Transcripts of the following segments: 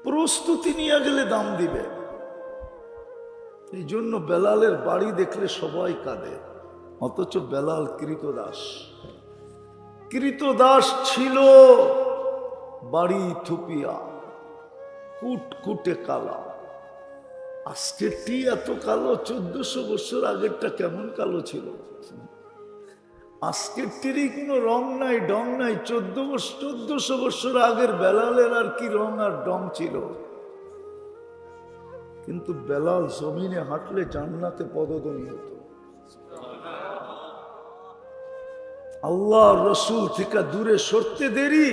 প্রস্তুতি নিয়ে গেলে দাম দিবে। এই জন্য বেলালের বাড়ি দেখলে সবাই কাঁদে, অথচ বেলাল কৃতদাস। কৃতদাস ছিল, বাড়ি থুপিয়া, কুটকুটে কালা। আজকেরটি এত কালো, 1400 বছর আগেরটা কেমন কালো ছিল? আজকেরটিরই কোনো রং নাই, ডং নাই। 1400 বছর আগের বেলালের আর কি রং আর ডং ছিল। কিন্তু বেলাল জমিনে হাঁটলে জান্নাতে পদধ্বনি হতো। আল্লাহ রসুল থেকে দূরে সরতে দেরি,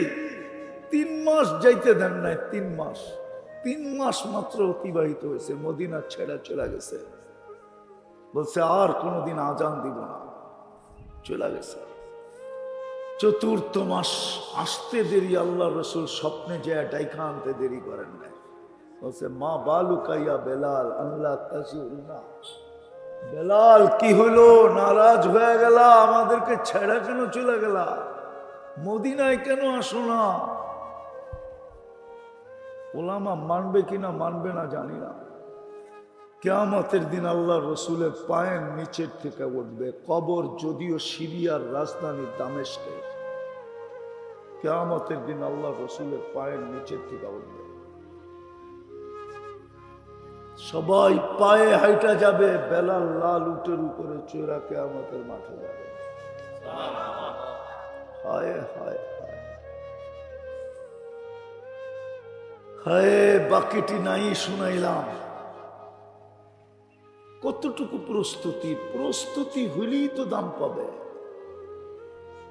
3 মাস যাইতে দেন নাই। 3 মাস মাত্র অতিবাহিত হয়েছে, মদিনা ছেড়া চলে গেছে। বলছে আর কোনোদিন আজান দিব না, চলে গেছে। 4th মাস আসতে দেরি, আল্লাহ রসুল স্বপ্নে যায় ডাইখা আনতে দেরি করেন নাই। বলছে মা বালুকাইয়া বেলাল আল্লাহ তাজিউনা, বেলাল কি হলো, নারাজ হয়ে গেল, আমাদেরকে ছেড়া কেন চলে গেল, মদিনায় কেন আসো না? ওলামা মানবে কিনা মানবে না জানি না। কিয়ামতের দিন আল্লাহ রসুলের পায়ের নিচের থেকে উঠবে কবর, যদিও সিরিয়ার রাজধানী দামেস্কে। কিয়ামতের দিন আল্লাহ রসুলের পায়ের নিচের থেকে উঠবে, সবাই পায়ে হাইটা যাবে, বেলাল লাল উটের উপরে চড়া কিয়ামতের মাঠে যাবে। হায় হায় হায় হায়, বাকিটি নাই শুনাইলাম। কতটুকু প্রস্তুতি? প্রস্তুতি হইলেই তো দাম পাবে।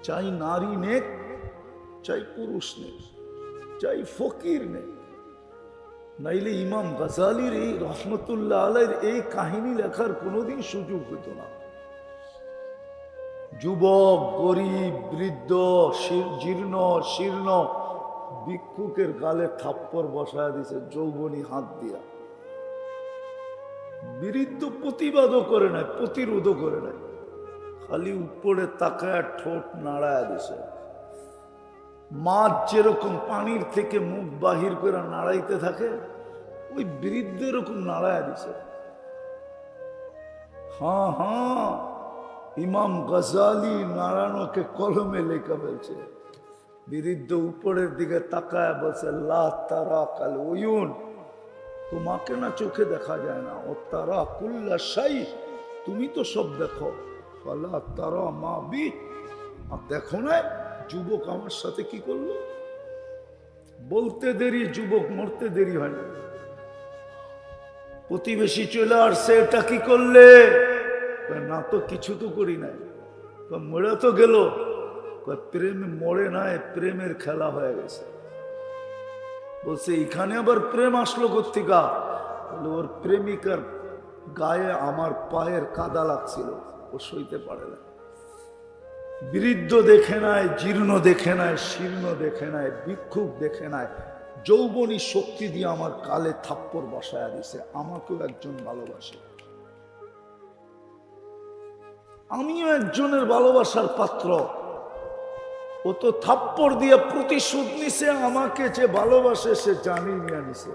চাই নারী নেক, চাই পুরুষ নেক, চাই ফকির নেক। নাইলে ইমাম গাজালির এই রহমতুল্লাহ আলাইহির এই কাহিনী লেখার কোনোদিন সুযোগ হইত না। যুবক, গরিব, বৃদ্ধ, জীর্ণ শীর্ণ ভিক্ষুকের গালে থাপ্পড় বসায় দিছে যৌবনী হাত দিয়া। বৃদ্ধ প্রতিবাদও করে নাই, প্রতিরোধও করে নাই, খালি উপরে তাকায় ঠোঁট নাড়ায় দিছে। মাছ যেরকম পানির থেকে মুখ বাহির করে নাড়াইতে থাকে, ওই বৃদ্ধ এরকম নাড়ায় দিছে। হ্যাঁ হ্যাঁ, ইমাম গাজালি নাড়ানোকে কলমে লেখা ফেলছে। বৃদ্ধ উপরের দিকে তাকায় বলছে লা তারা কাল উয়ুন, তোমাকে না চোখে দেখা যায় না, ও তারা কুল্লা শাই, তুমি তো সব দেখো। ফালা তারা মা বি, আর দেখো না যুবক আমার সাথে কি করলো। বলতে দেরি, যুবক মরতে দেরি হয় না। প্রতিবেশী চলে আসছে, এটা কি করলে? না তো কিছু তো করি নাই। মরে তো গেল। প্রেমে মরে নাই, প্রেমের খেলা হয়ে গেছে। বলছে এখানে আবার প্রেম আসলো কোত্থেকা? ওর প্রেমিকার গায়ে আমার পায়ের কাদা লাগছিল, ও সইতে পারে না। বৃদ্ধ দেখে নাই, জীর্ণ দেখে নাই, শীর্ণ দেখে নাই, ভিক্ষুক দেখে নাই, যৌবনী শক্তি দিয়ে আমার কালে থাপ্পড় বসায়া দিছে। আমাকেও একজন ভালোবাসে, আমিও একজনের ভালোবাসার পাত্র। ও তো থাপ্পড় দিয়ে প্রতিশোধ নিছে, আমাকে যে ভালোবাসে সে জানি নিয়ে নিছে।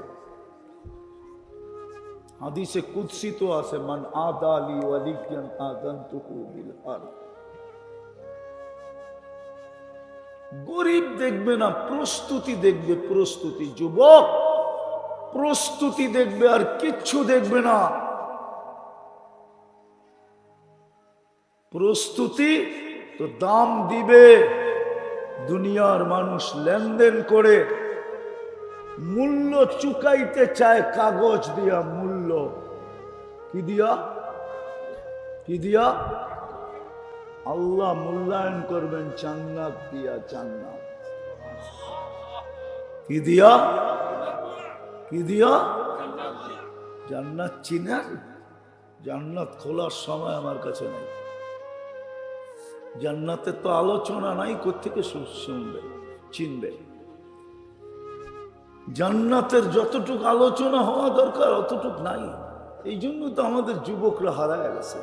হাদিসে কুদসি তো আছে, মান আদালি ওয়ালিয়ান আযানতুহু বিল হারব। গরিব দেখবে না, প্রস্তুতি দেখবে, প্রস্তুতি। যুবক প্রস্তুতি দেখবে, আর কিচ্ছু দেখবে না। প্রস্তুতি তো দাম দিবে। দুনিয়ার মানুষ লেনদেন করে মূল্য চুকাইতে চায় কাগজ দিয়া। মূল্য কি দিয়া? কি দিয়া? আল্লাহ মূল্যায়ন করবেন জান্নাত দিয়া। জান্নাত কি দিয়া? কি দিয়া? জান্নাত চিনেন? জান্নাত খোলার সময় আমার কাছে নেই। জান্নাতের তো আলোচনা নাই, কোত্থেকে শুনবে চিনবে? জান্নাতের যতটুকু আলোচনা হওয়া দরকার অতটুকু নাই। এই জন্য তো আমাদের যুবকরা হারায় গেছে।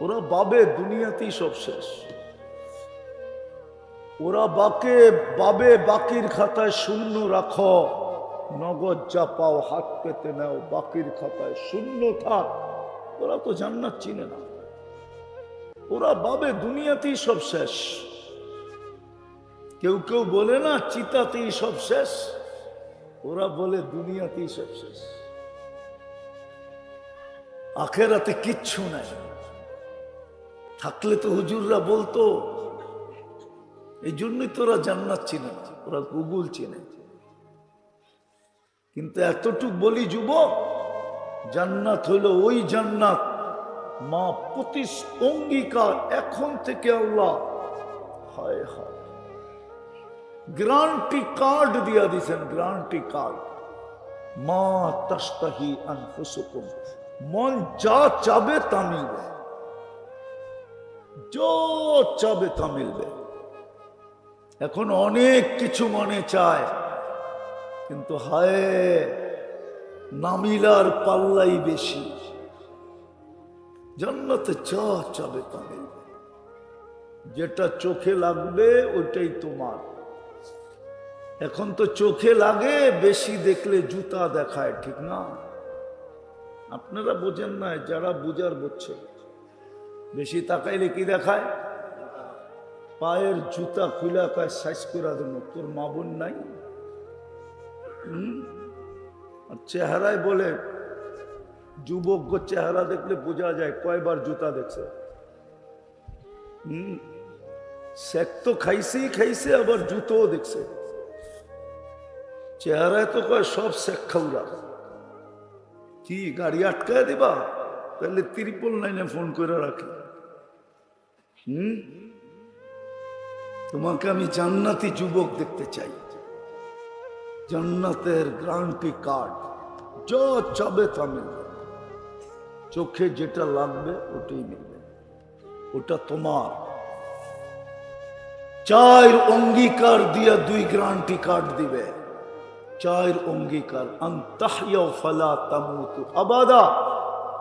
ওরা ভাবে দুনিয়াতেই সব শেষ। ওরা ভাবে বাকির খাতায় শূন্য রাখো, নগদ যা পাও হাত পেতে নাও, বাকির খাতায় শূন্য থাক। ওরা তো জান্নাত চিনে না, ওরা ভাবে দুনিয়াতেই সব শেষ। কেউ কেউ বলে না চিতাতেই সব শেষ, ওরা বলে দুনিয়াতেই সব শেষ, আখেরাতে কিচ্ছু নাই। থাকলে তো হুজুররা বলতো। এই জন্যই তোরা জান্নাত চিনে না, ওরা গুগল চিনে। কিন্তু এতটুক বলি যুবক, জান্নাত হলো ওই জান্নাত মা অঙ্গীকার এখন থেকে আল্লাহ হায় হায় গ্যারান্টি কার্ড দিয়া দিছেন, গ্যারান্টি কার্ড। মা তাশতাহি আনফুসুকুম, মন যা চাবে তা মিলবে, যা চাবে তা মিলবে। এখন অনেক কিছু মনে চায়, কিন্তু হায় নামিলার পাল্লাই বেশি। জান্নাতে যা চাবে তা মিলবে, যেটা চোখে লাগবে ওইটাই তোমার। এখন তো চোখে লাগে, বেশি দেখলে জুতা দেখায়, ঠিক না? আপনারা বোঝেন না, যারা বুঝার বুঝছে। বেশি তাকাইলে কি দেখায়? পায়ের জুতা খুলা কায় সাইজ করে দেন। তোর মা বোন নাই? আর চেহারায় বলে, যুবক চেহারা দেখলে বোঝা যায় কয়বার জুতা দেখছে। শেখ তো খাইছেই খাইছে, আবার জুতোও দেখছে। চেহারায় তো কয় সব শেখ খাউরা। কি গাড়ি আটকায় দিবা? তাহলে 999 ফোন করে রাখি। তোমাকে আমি জান্নাতি যুবক দেখতে চাই। জান্নাতের গ্যারান্টি কার্ড, যা চাবে তা মিলবে, চোখে যেটা লাগবে ওটাই মিলবে, ওটা তোমার। 4 অঙ্গীকার দিয়া 2 গ্যারান্টি কার্ড দিবে। 4 অঙ্গীকার, আনতাহইয়া ফালা তামুতু আবাদা,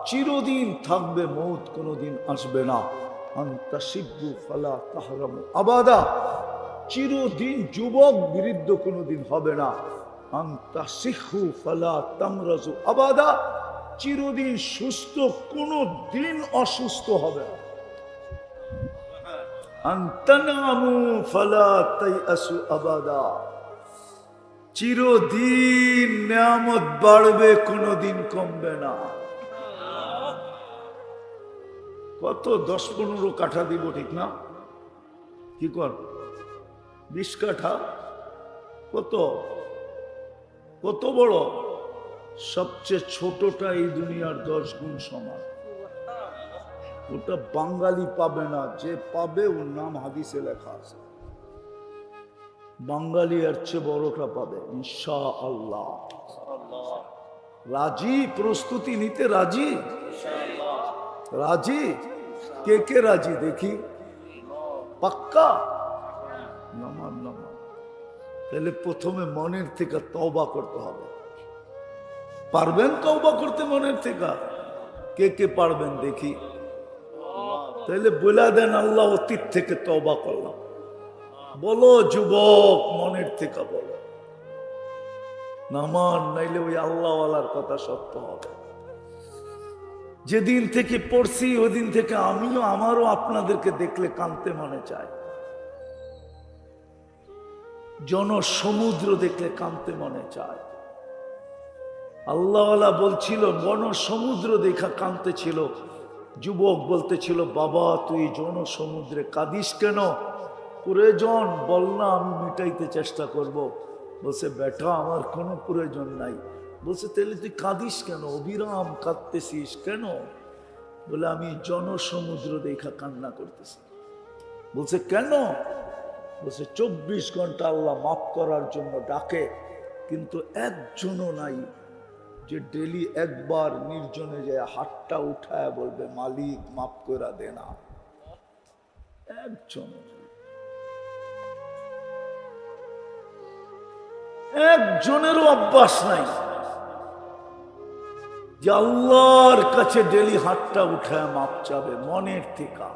চিরদিন থাকবে, মৌত কোনোদিন আসবে না। আনতাশিব্বু ফালা তাহরামু আবাদা, চিরদিন যুবক বৃদ্ধ কোনোদিন হবে না। আনতাসিহু ফালা তামরাজু আবাদা, চিরদিন সুস্থ, কোনোদিন অসুস্থ হবে না। আনতানামু ফালা তাইয়াসু আবাদা, চিরদিন নিয়ামত বাড়বে, কোনোদিন কমবে না। কত 10-15 কাঠা দিব, ঠিক না? কি কর 20 কাঠা? কত কত বড়? সবচেয়ে ছোটটা এই দুনিয়ার 10 গুণ সমান। ওটা বাঙালি পাবে না, যে পাবে ওর নাম হাদিসে লেখা আছে। বাঙালি এর চেয়ে বড়টা পাবে ইনশাআল্লাহ। রাজি? প্রস্তুতি নিতে রাজি? রাজি? কে কে রাজি দেখি? পাক্কা? নামান নামান। তাহলে প্রথমে মনের থেকে তওবা করতে হবে। পারবেন তওবা করতে মনের থেকে? কে কে পারবেন দেখি? তাহলে বলে দেন, আল্লাহ অতীত থেকে তওবা করলাম। বলো যুবক, মনের থেকে বলো। নামান, নাইলে ওই আল্লাহওয়ালার কথা সত্য হবে। যেদিন থেকে পড়ছি ওদিন থেকে আমারও আপনাদেরকে দেখলে কাঁদতে মনে চায়। জনসমুদ্র দেখলে কাঁদতে মনে চায়। আল্লাহওয়ালা বলছিল, জনসমুদ্র দেখা কাঁদতে ছিল। যুবক বলতেছিল, বাবা তুই জনসমুদ্রে কাঁদিস কেন? প্রয়োজন বল না, আমি মিটাইতে চেষ্টা করব। বলছে, বেটা আমার কোনো প্রয়োজন নাই। বলছে, তাহলে তুই কাঁদিস কেন? অবিরাম কাঁদতেছিস কেন? বলে, আমি জনসমুদ্র দেখা কান্না করতেছি। বলছে, কেন? বলছে, 24 ঘন্টা আল্লাহ মাফ করার জন্য ডাকে, কিন্তু একজনও নাই যে ডেলি একবার নির্জনে যায় হাতটা উঠায় বলবে, মালিক মাফ করে দে না। একজনেরও অভ্যাস নাই যে আল্লাহর কাছে ডেলি হাতটা উঠায় মাপ চাবে মনের থেকে।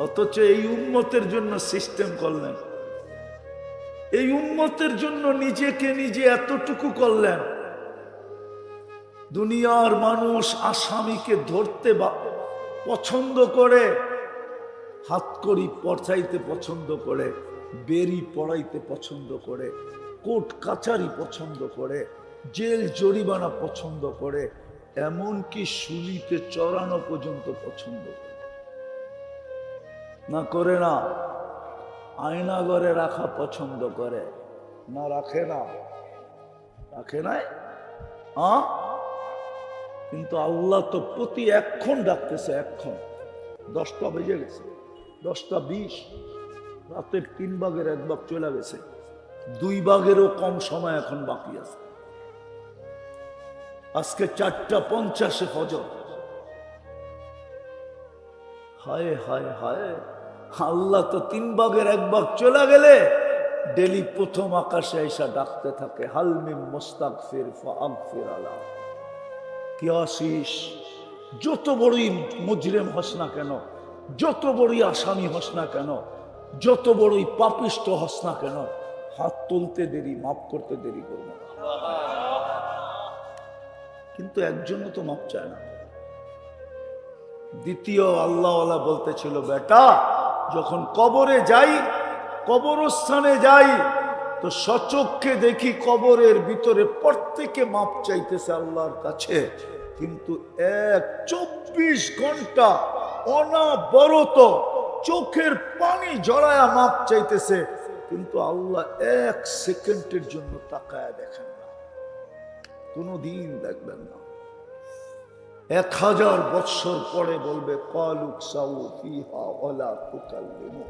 অথচ এই উম্মতের জন্য সিস্টেম করলেন, এই উম্মতের জন্য নিজেকে নিজে এতটুকু করলেন, দুনিয়ার মানুষ আসামিকে ধরতে পছন্দ করে, হাতকড়ি পচাইতে পছন্দ করে, বেরি পড়াইতে পছন্দ করে, কোর্ট কাচারি পছন্দ করে, জেল জরিমানা পছন্দ করে, এমনকি শুলিতে চড়ানো পর্যন্ত পছন্দ করে। না করে না? আয়না ঘরে রাখা পছন্দ করে না? রাখে না? রাখে নাই? কিন্তু আল্লাহ তো প্রতি এক্ষণ ডাকতেছে, এক্ষণ 10টা বেজে গেছে, 10:20, রাতের 3 ভাগের 1 ভাগ চলে গেছে, 2 ভাগেরও কম সময় এখন বাকি আছে। আজকে 4:50 ফজর। হায় হায় হায়, আল্লাহ তো 3 ভাগের 1 ভাগ চলে গেলে ডেলি প্রথম আকাশে এসে ডাকতে থাকে, হালমিম মুস্তাগফির ফাগফির আলা। কি আসিস? যত বড়ই মুজরিম হস না কেন, যত বড়ই আসামি হস না কেন, যত বড়ই পাপিষ্ট হস না কেন, হাত তুলতে দেরি, মাফ করতে দেরি করবো না। কিন্তু একজনও তো মাপ চায় না। দ্বিতীয় আল্লাহওয়ালা বলতেছিল, বেটা যখন কবরে যাই, কবরস্থানে যাই, তো সচক্ষে দেখি কবরের ভিতরে প্রত্যেকে মাপ চাইতেছে আল্লাহর কাছে, কিন্তু 24 ঘন্টা অনবরত চোখের পানি জড়ায়া মাপ চাইতেছে, কিন্তু আল্লাহ 1 সেকেন্ডের জন্য তাকায়া দেখেন না, কোনদিন দেখবেন না। 1000 বৎসর পরে বলবে ক্বালুক সাউ ফিহা ওয়ালা তুকাল্লিমু,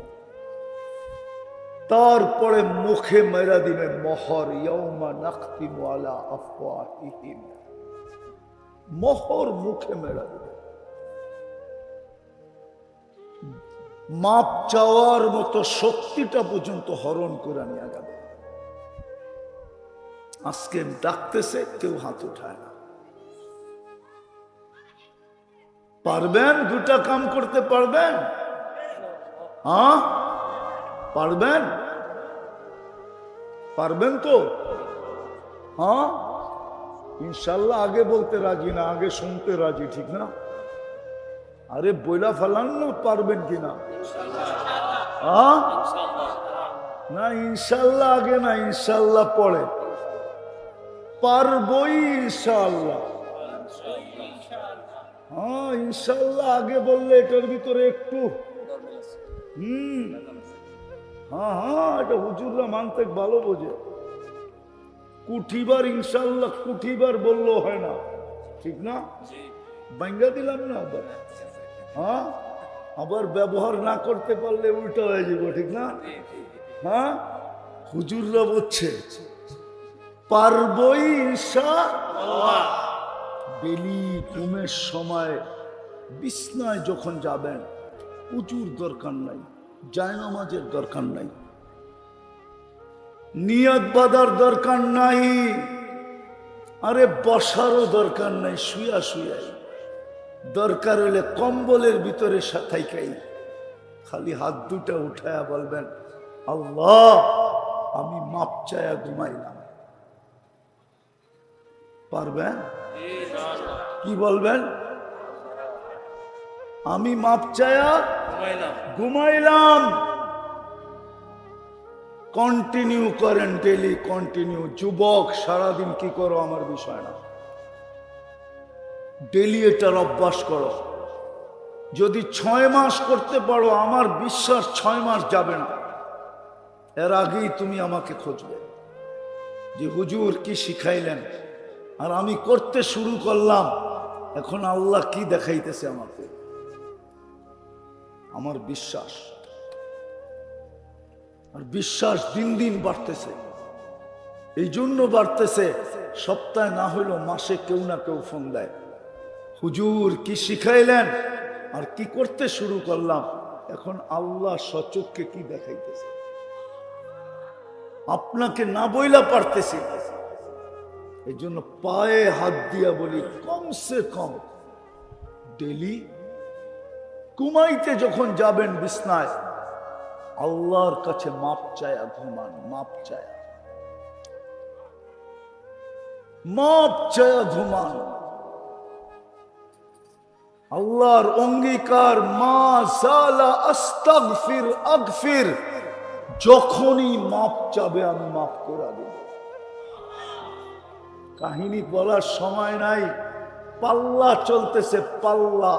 তারপরে মুখে মেরা দিবে মোহর, ইয়াউমা নাখতিমু আলা আফওয়াহিহিম, মোহর মুখে মেরা দিবে। মাপ চাওয়ার মতো শক্তিটা পর্যন্ত হরণ করে নিয়ে যাবে। আজকে ডাকতেছে, কেউ হাত উঠায় না। পারবেন? 2টা কাম করতে পারবেন? হ্যাঁ পারবেন? পারবেন তো? হ্যাঁ ইনশাল্লাহ। আগে বলতে রাজি না, আগে শুনতে রাজি, ঠিক না? আরে বইলা ফেলান না, পারবেন কিনা? হ্যাঁ না, ইনশাল্লাহ আগে না, ইনশাল্লাহ পরে। পারবই ইনশাল্লাহ। হ্যাঁ ইনশাল্লাহ আগে বললে এটার ভিতরে একটু হ্যাঁ হ্যাঁ, এটা হুজুররা মানতে ভালো বোঝে। কুঠিবার ইনশাল্লাহ, কুঠিবার বললেও হয় না, ঠিক না? ভাঙ্গা দিলাম না আবার। হ্যাঁ আবার ব্যবহার না করতে পারলে উল্টো হয়ে যাব, ঠিক না? হ্যাঁ হুজুররা বলছে পারবই ইনশাআল্লাহ। ডেলি ঘুমের সময় বিছনায় যখন যাবেন, উজুর দরকার নাই, জায়নামাজের দরকার নাই, নিয়ত বাঁধার দরকার নাই, আরে বসারও দরকার নাই, শুয়া শুয়াই, দরকার হলে কম্বলের ভিতরে থাইকাই খালি হাত 2টা উঠায়া বলবেন, আল্লাহ আমি মাপ চায়া ঘুমাইলাম। পারবেন? কি বলবেন? আমি মাপ চায়া ঘুমাইলাম। কন্টিনিউ করেন, ডেলি কন্টিনিউ। যুবক সারাদিন কি করো আমার বিষয় না, ডেলি এটার অভ্যাস করো। যদি 6 মাস করতে পারো, আমার বিশ্বাস 6 মাস যাবে না, এর আগেই তুমি আমাকে খুঁজবে যে হুজুর কি শিখাইলেন। আর আমি করতে শুরু করলাম, এখন আল্লাহ কি দেখাইতেছে আমাকে, আমার বিশ্বাস। আর বিশ্বাস দিন দিন বাড়তেছে। এই জন্য বাড়তেছে, সপ্তাহে না হইলেও মাসে কেউ না কেউ ফোন দেয়, হুজুর কি শিখাইলেন। আর কি করতে শুরু করলাম, এখন আল্লাহ সচক্ষে কি দেখাইতেছে, আপনাকে না বইলা পারতেছি। এই জন্য পায়ে হাত দিয়া বলি, কমসে কম ডেলি ঘুমাইতে যখন যাবেন বিছনায়, আল্লাহর কাছে মাপ চায়া ঘুমান, মাপ চায়া, মাপ চায়া ঘুমান। আল্লাহর অঙ্গীকার, মা জালা আস্তাগফির আগফির, যখনই মাপ চাবে আমি মাফ করে দেব। কাহিনী বলার সময় নাই, পাল্লা চলতেছে, পাল্লা।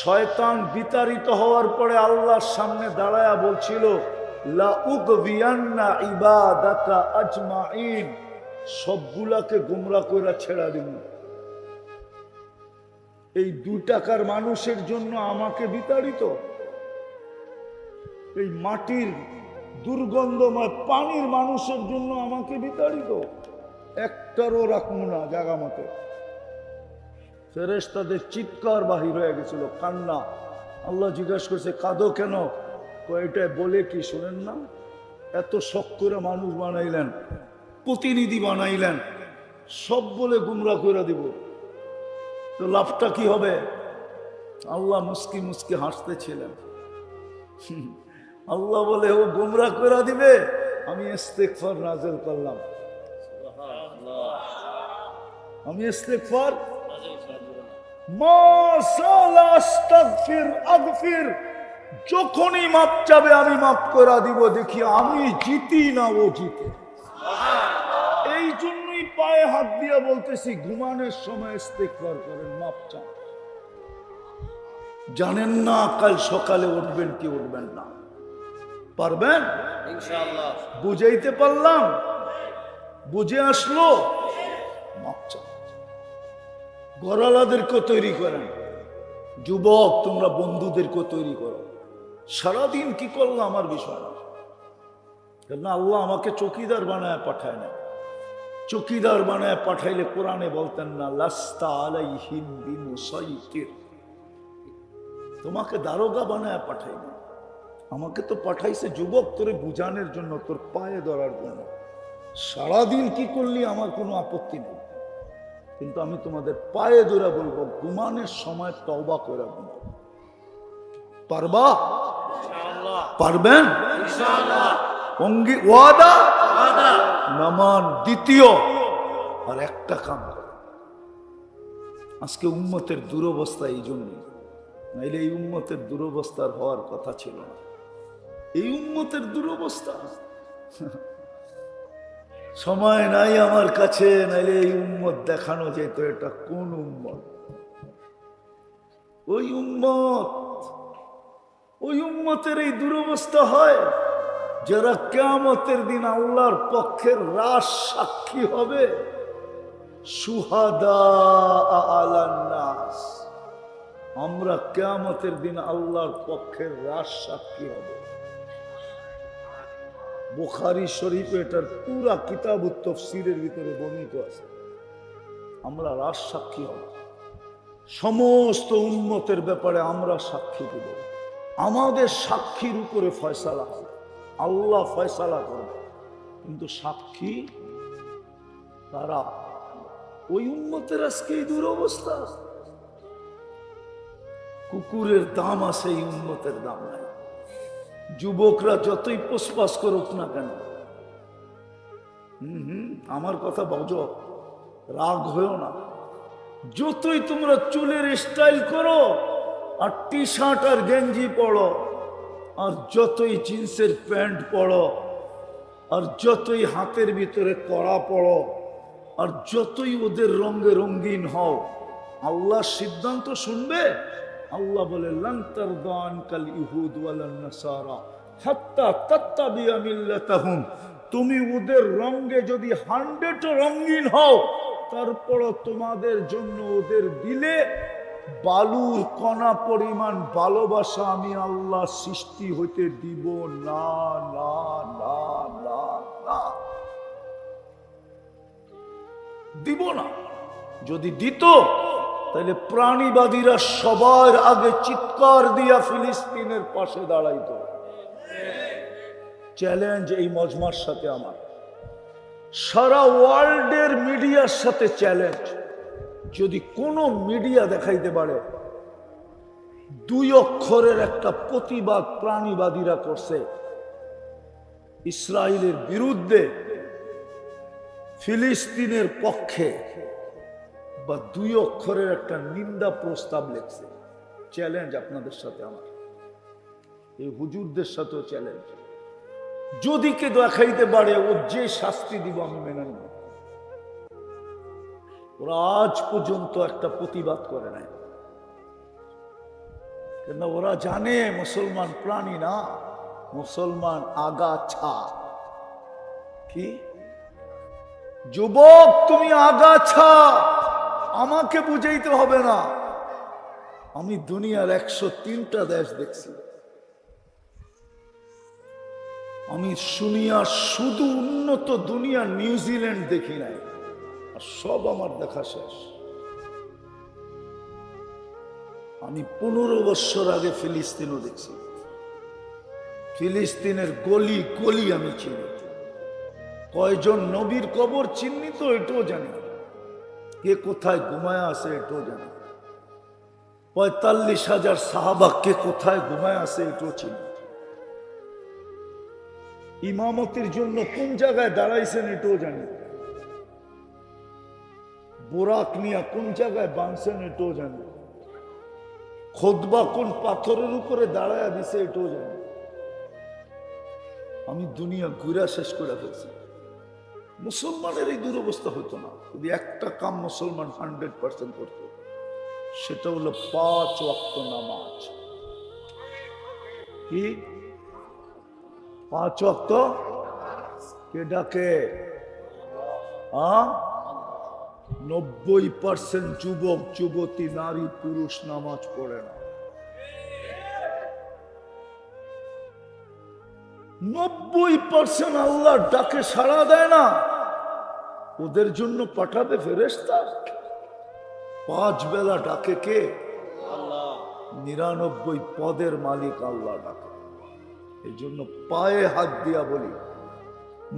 শয়তান বিতাড়িত হওয়ার পরে আল্লাহর সামনে দাঁড়ায়া বলছিল, লা উগবিয়ান্না ইবাদাকা আজমাইন, সবগুলাকে গোমরা কইরা ছেড়া দিব। এই 2 টাকার মানুষের জন্য আমাকে বিতাড়িত, এই মাটির দুর্গন্ধময় পানির মানুষের জন্য আমাকে বিতাড়িত, একটারও রাখবো না জায়গা মতো। ফেরেশতাদের চিৎকার বাহির হয়ে গেছিল, কান্না। আল্লাহ জিজ্ঞাসা করছে, কাঁদো কেন? এটা বলে কি শোনেন না? এত শখ করে মানুষ বানাইলেন, প্রতিনিধি বানাইলেন, সব বলে গুমরা করে দিব, তো লাভটা কি হবে? আল্লাহ মুস্কি মুস্কি হাসতেছিলেন। আল্লাহ বলে, ও গুমরা করে দিবে, আমি ইস্তেগফার নাযিল করলাম। আমি ইস্তেগফার যখনই মাপ চাবে আমি মাপ করে দিব। দেখি আমি জিতি না ও জিতে। এই জন্যই পায়ে হাত দিয়ে বলতেছি, ঘুমানোর সময় ইস্তেগফার করেন, মাপ চান। জানেন না কাল সকালে উঠবেন কি উঠবেন না, পারবেন ইনশাআল্লাহ। বুঝাইতে পারলাম? বুঝে আসলো? মাপ চান। গরালাদেরকে তৈরি করেন, যুবক তোমরা বন্ধুদেরকে তৈরি করো। সারাদিন কি করলো আমার বিষয় না, কেন আল্লাহ আমাকে চৌকিদার বানায় পাঠায় না। চৌকিদার বানায় পাঠাইলে কোরআনে বলতেন না, লাস্তা আলাইহিম বিমুসাইতির, তোমাকে দারোগা বানায় পাঠাই না। আমাকে তো পাঠাইছে যুবক তোরে বুঝানোর জন্য, তোর পায়ে ধরার জন্য। সারাদিন কি করলি আমার কোনো আপত্তি নেই, কিন্তু আমি তোমাদের পায়ে ধরে বলবো, ঘুমানোর সময় তওবা করে ঘুমাও। পারবা? পারবেন ইনশাআল্লাহ। অঙ্গী ওয়াদা নামান। দ্বিতীয় আর একটা কাম, আজকে উম্মতের দুরবস্থা এই জন্যই, নাইলে এই উম্মতের দুরবস্থার হওয়ার কথা ছিল না। এই উম্মতের দুরবস্থা, সময় নাই আমার কাছে, নাইলে এই উম্মত দেখানো যেত এটা কোন উম্মত। ওই উম্মত, ওই উম্মতের এই দুরবস্থা হয় যারা কিয়ামতের দিন আল্লাহর পক্ষের রাজ সাক্ষী হবে। শুহাদা আলান নাস, আমরা কিয়ামতের দিন আল্লাহর পক্ষের রাজ সাক্ষী হবে। বুখারী শরীফে এটার পুরা কিতাবুত তাফসীরের ভিতরে বর্ণিত আছে। আমরা রাজ সাক্ষী হব, সমস্ত উম্মতের ব্যাপারে আমরা সাক্ষী দেব। আমাদের সাক্ষীর উপরে ফয়সালা হবে, আল্লাহ ফয়সালা করবে। কিন্তু সাক্ষী তারা, ওই উম্মতের আজকে এই দুরবস্থা। কুকুরের দাম আছে, এই উম্মতের দাম নাই। যুবকরা যতই পোষপাস করুক না কেন, আমার কথা বুঝো, রাগ হয়েও না। যতই তোমরা চুলের স্টাইল করো, আর টি শার্ট আর গেঞ্জি পড়ো, আর যতই জিন্সের প্যান্ট পড়ো, আর যতই হাতের ভিতরে কড়া পড়ো, আর যতই ওদের রঙে রঙিন হও, আল্লাহ সিদ্ধান্ত শুনবে। আল্লাহ বলে, লান তারদা আনকাল ইহুদ ওয়ালান নাসারা হাত্তা তাত্তাবিয়া মিল্লাতাহুম। তুমি ওদের রঙে যদি 100 রঙিন হও, তারপরও তোমাদের জন্য ওদের দিলে বালুর কণা পরিমাণ ভালোবাসা আমি আল্লাহ সৃষ্টি হইতে দিব না, না, না, না, না, দিব না। যদি দিত তাহলে প্রাণীবাদীরা সবার আগে চিৎকার দিয়া ফিলিস্তিনের পাশে দাঁড়াইতো। চ্যালেঞ্জ এই মজমার সাথে আমার, সারা ওয়ার্ল্ডের মিডিয়ার সাথে চ্যালেঞ্জ। যদি কোনো মিডিয়া দেখাইতে পারে দুই অক্ষরের একটা প্রতিবাদ প্রাণীবাদীরা করছে ইসরায়েলের বিরুদ্ধে, ফিলিস্তিনের পক্ষে, বা দুই অক্ষরের একটা নিন্দা প্রস্তাব লেখছে। চ্যালেঞ্জ আপনাদের সাথে আমার, এই হুজুরদের সাথেও চ্যালেঞ্জ। যদি কে দেখাইতে পারে ও যে শাস্তি দিব আমি মেনে নেব। ওরা আজ পর্যন্ত একটা প্রতিবাদ করে নাই, কেন ওরা জানে মুসলমান প্রাণী না, মুসলমান আগাছা। কি যুবক, তুমি আগাছা, আমাকে বুঝাইতে হবে না। আমি দুনিয়ার 103টা দেশ দেখছি। আমি শুনিয়া শুধু উন্নত দুনিয়া নিউজিল্যান্ড দেখি নাই, আর সব আমার দেখা শেষ। আমি 15 বছর আগে ফিলিস্তিনও দেখছি। ফিলিস্তিনের গলি গলি আমি চিনি, কয়জন নবীর কবর চিহ্নিত এটাও জানি, কে কোথায় ঘুমায় আছে এটাও জানি, 45,000 সাহাবা কে কোথায় ঘুমায় আছে এটাও চিনি, ইমামতির জন্য কোন জায়গায় দাঁড়াইছেন এটাও জানি, বোরাক নিয়ে কোন জায়গায় বাঁধছেন এটাও জানি, খুতবা কোন পাথরের উপরে দাঁড়ায় দিছে এটাও জানি। আমি দুনিয়া ঘুরা শেষ করে ফেলছি। মুসলমানের এই দুরবস্থা হতো না যদি একটা কাম মুসলমান 100% করত, সেটা হলো 5 ওয়াক্ত নামাজ। কি 5 ওয়াক্ত? কে ডাকে? 90% যুবক যুবতী নারী পুরুষ নামাজ পড়ে না। 90% আল্লাহর ডাকে সাড়া দেয় না। ওদের জন্য পাঠাবে ফেরেশতা। 5 বেলা ডাকে কে? আল্লাহ। 99 পদের মালিক আল্লাহ ডাকে। এই জন্য পায়ে হাত দিয়া বলি,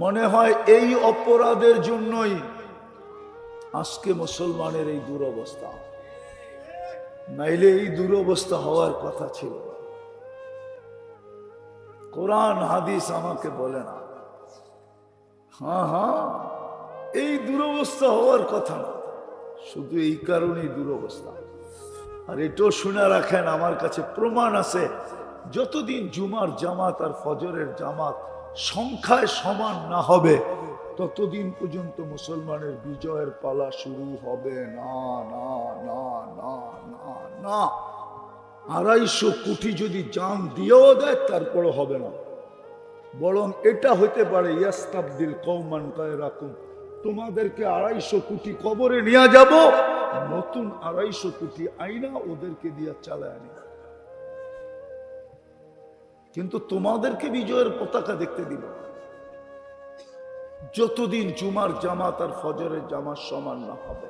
মনে হয় এই অপরাধের জন্যই আজকে মুসলমানের এই দুরবস্থা, নাইলে এই দুরবস্থা হওয়ার কথা ছিল না। কোরআন হাদিস আমাকে বলে না। হ্যাঁ, এই দুরবস্থা হওয়ার কথা না, শুধু এই কারণেই দুরবস্থা। আর এটাও শুনে রাখেন, আমার কাছে প্রমাণ আছে, যতদিন জুমার জামাত আর ফজরের জামাত সংখ্যায় সমান না হবে, ততদিন পর্যন্ত মুসলমানের বিজয়ের পালা শুরু হবে না। না না না না না 250 কোটি যদি জান দিয়েও দেয় তারপরে হবে না। বরং এটা হইতে পারে ইয়াস্তাবদিল কওমান গায়রাকুম, তোমাদেরকে 250 কোটি কবরে নিয়ে যাব, নতুন 250 কোটি আইনা ওদেরকে দিয়ে চালায় আনি, কিন্তু তোমাদেরকে বিজয়ের পতাকা দেখতে দিব না, যতদিন জুমার জামাত আর ফজরের জামাত সমান না হবে।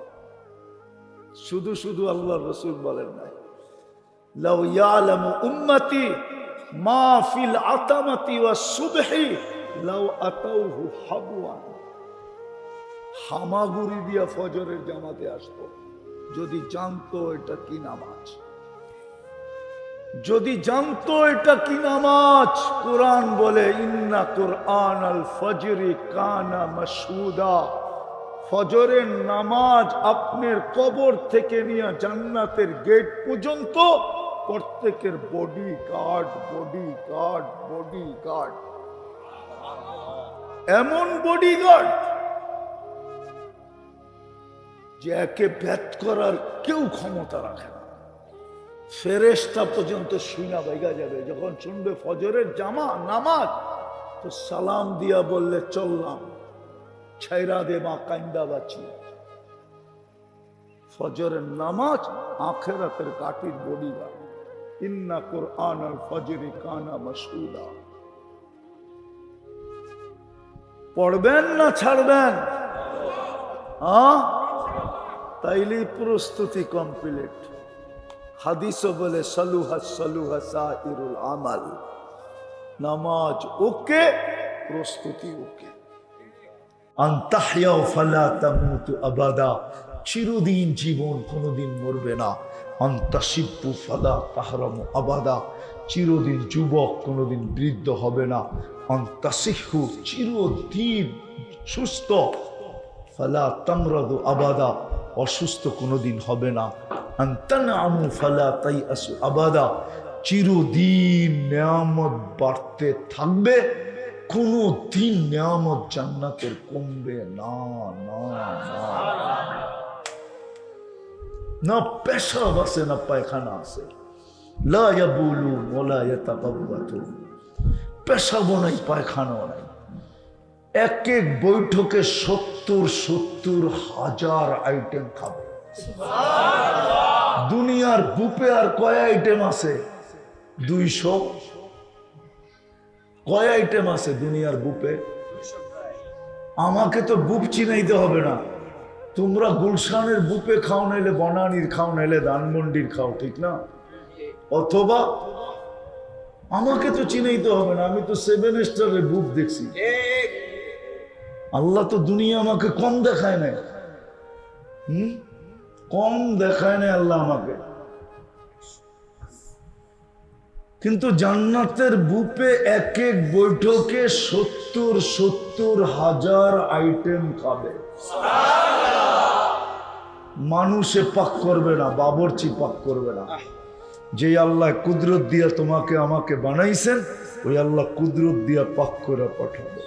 শুধু শুধু আল্লাহর রাসূল বলেন নাই, লাউ ইয়ালামু উম্মতি মা ফিল আতামাতি ওয়াস সুবহি লাউ আতাউহু হাবওয়ান। হামাগুড়ি দিয়া ফজরের জামাতে আসতো, যদি জানতো এটা কি নামাজ, যদি জানতো এটা কি নামাজ। কোরআন বলে ইন্না কুরআনাল ফজরি কানা মাশহুদা, ফজরের নামাজ আপনার কবর থেকে নিয়ে জান্নাতের গেট পর্যন্ত প্রত্যেকের bodyguard, bodyguard, bodyguard, এমন বডি গার্ড যে একে ভেদ করার কেউ ক্ষমতা রাখে না। ফেরেশতা পর্যন্ত শুনা বাইগা যাবে, যখন শুনবে ফজরের নামাজ, তো সালাম দিয়া বললে চললাম, ছাইরা দে মা কান্দা বাঁচি। ফজরের নামাজ আখিরাতের কাঠির বডিগার্ড। ইন্না কুরআনাল ফজরি কানা মাশহুদা। পড়বেন না ছাড়বেন? তাইলে প্রস্তুতি কমপ্লিট। হাদিসও বলে সালুহা সালুহা সাইরুল আমাল, নামাজ ওকে, প্রস্তুতি ওকে। আনতাহইয়া ফালা তামুতু আবাদা, চিরদিন জীবন, কোনোদিন মরবে না। আন্তাসিব্বু ফালা তাহরামু আবাদা, চিরদিন যুবক কোনোদিন বৃদ্ধ হবে না। আন্তাসিহু, চিরদিন সুস্থ। ফালা তামরাদু আবাদা, অসুস্থ কোনোদিন হবে না। আনতানআমু ফালা তাইআসু আবাদা, চিরদিন নিয়ামত বাড়তে থাকবে, কোনো দিন নিয়ামত জান্নাতের কমবে না। না না না, পেশাব আছে না পায়খানা আছে। লা ইয়াবুলুন ওয়ালা ইয়াতাকাব্বাতুন, পেশাবও নাই পায়খানাও নাই। এক এক বৈঠকে 70 হাজার আইটেম খাবে। দুনিয়ার বুপে আর কয় আইটেম আছে? 200। কয় আইটেম আছে দুনিয়ার বুপে? আমাকে তো বুপ চিনাইতে হবে না। তোমরা গুলশানের বুপে খাও, নাইলে বনানীর খাও, নাইলে ধানমন্ডির খাও, ঠিক না? অথবা আমাকে তো চিনাইতে হবে না, আমি তো 7 স্টারের বুপ দেখছি। আল্লাহ তো দুনিয়া আমাকে কম দেখায় নাই। কম দেখায় নাই আল্লাহ আমাকে। কিন্তু জান্নাতের বুপে এক এক বৈঠকে 70 হাজার আইটেম খাবে। মানুষে পাক করবে না, বাবরচি পাক করবে না। যে আল্লাহ কুদরত দিয়া তোমাকে আমাকে বানাইছেন, ওই আল্লাহ কুদরত দিয়া পাক করে পাঠাবে।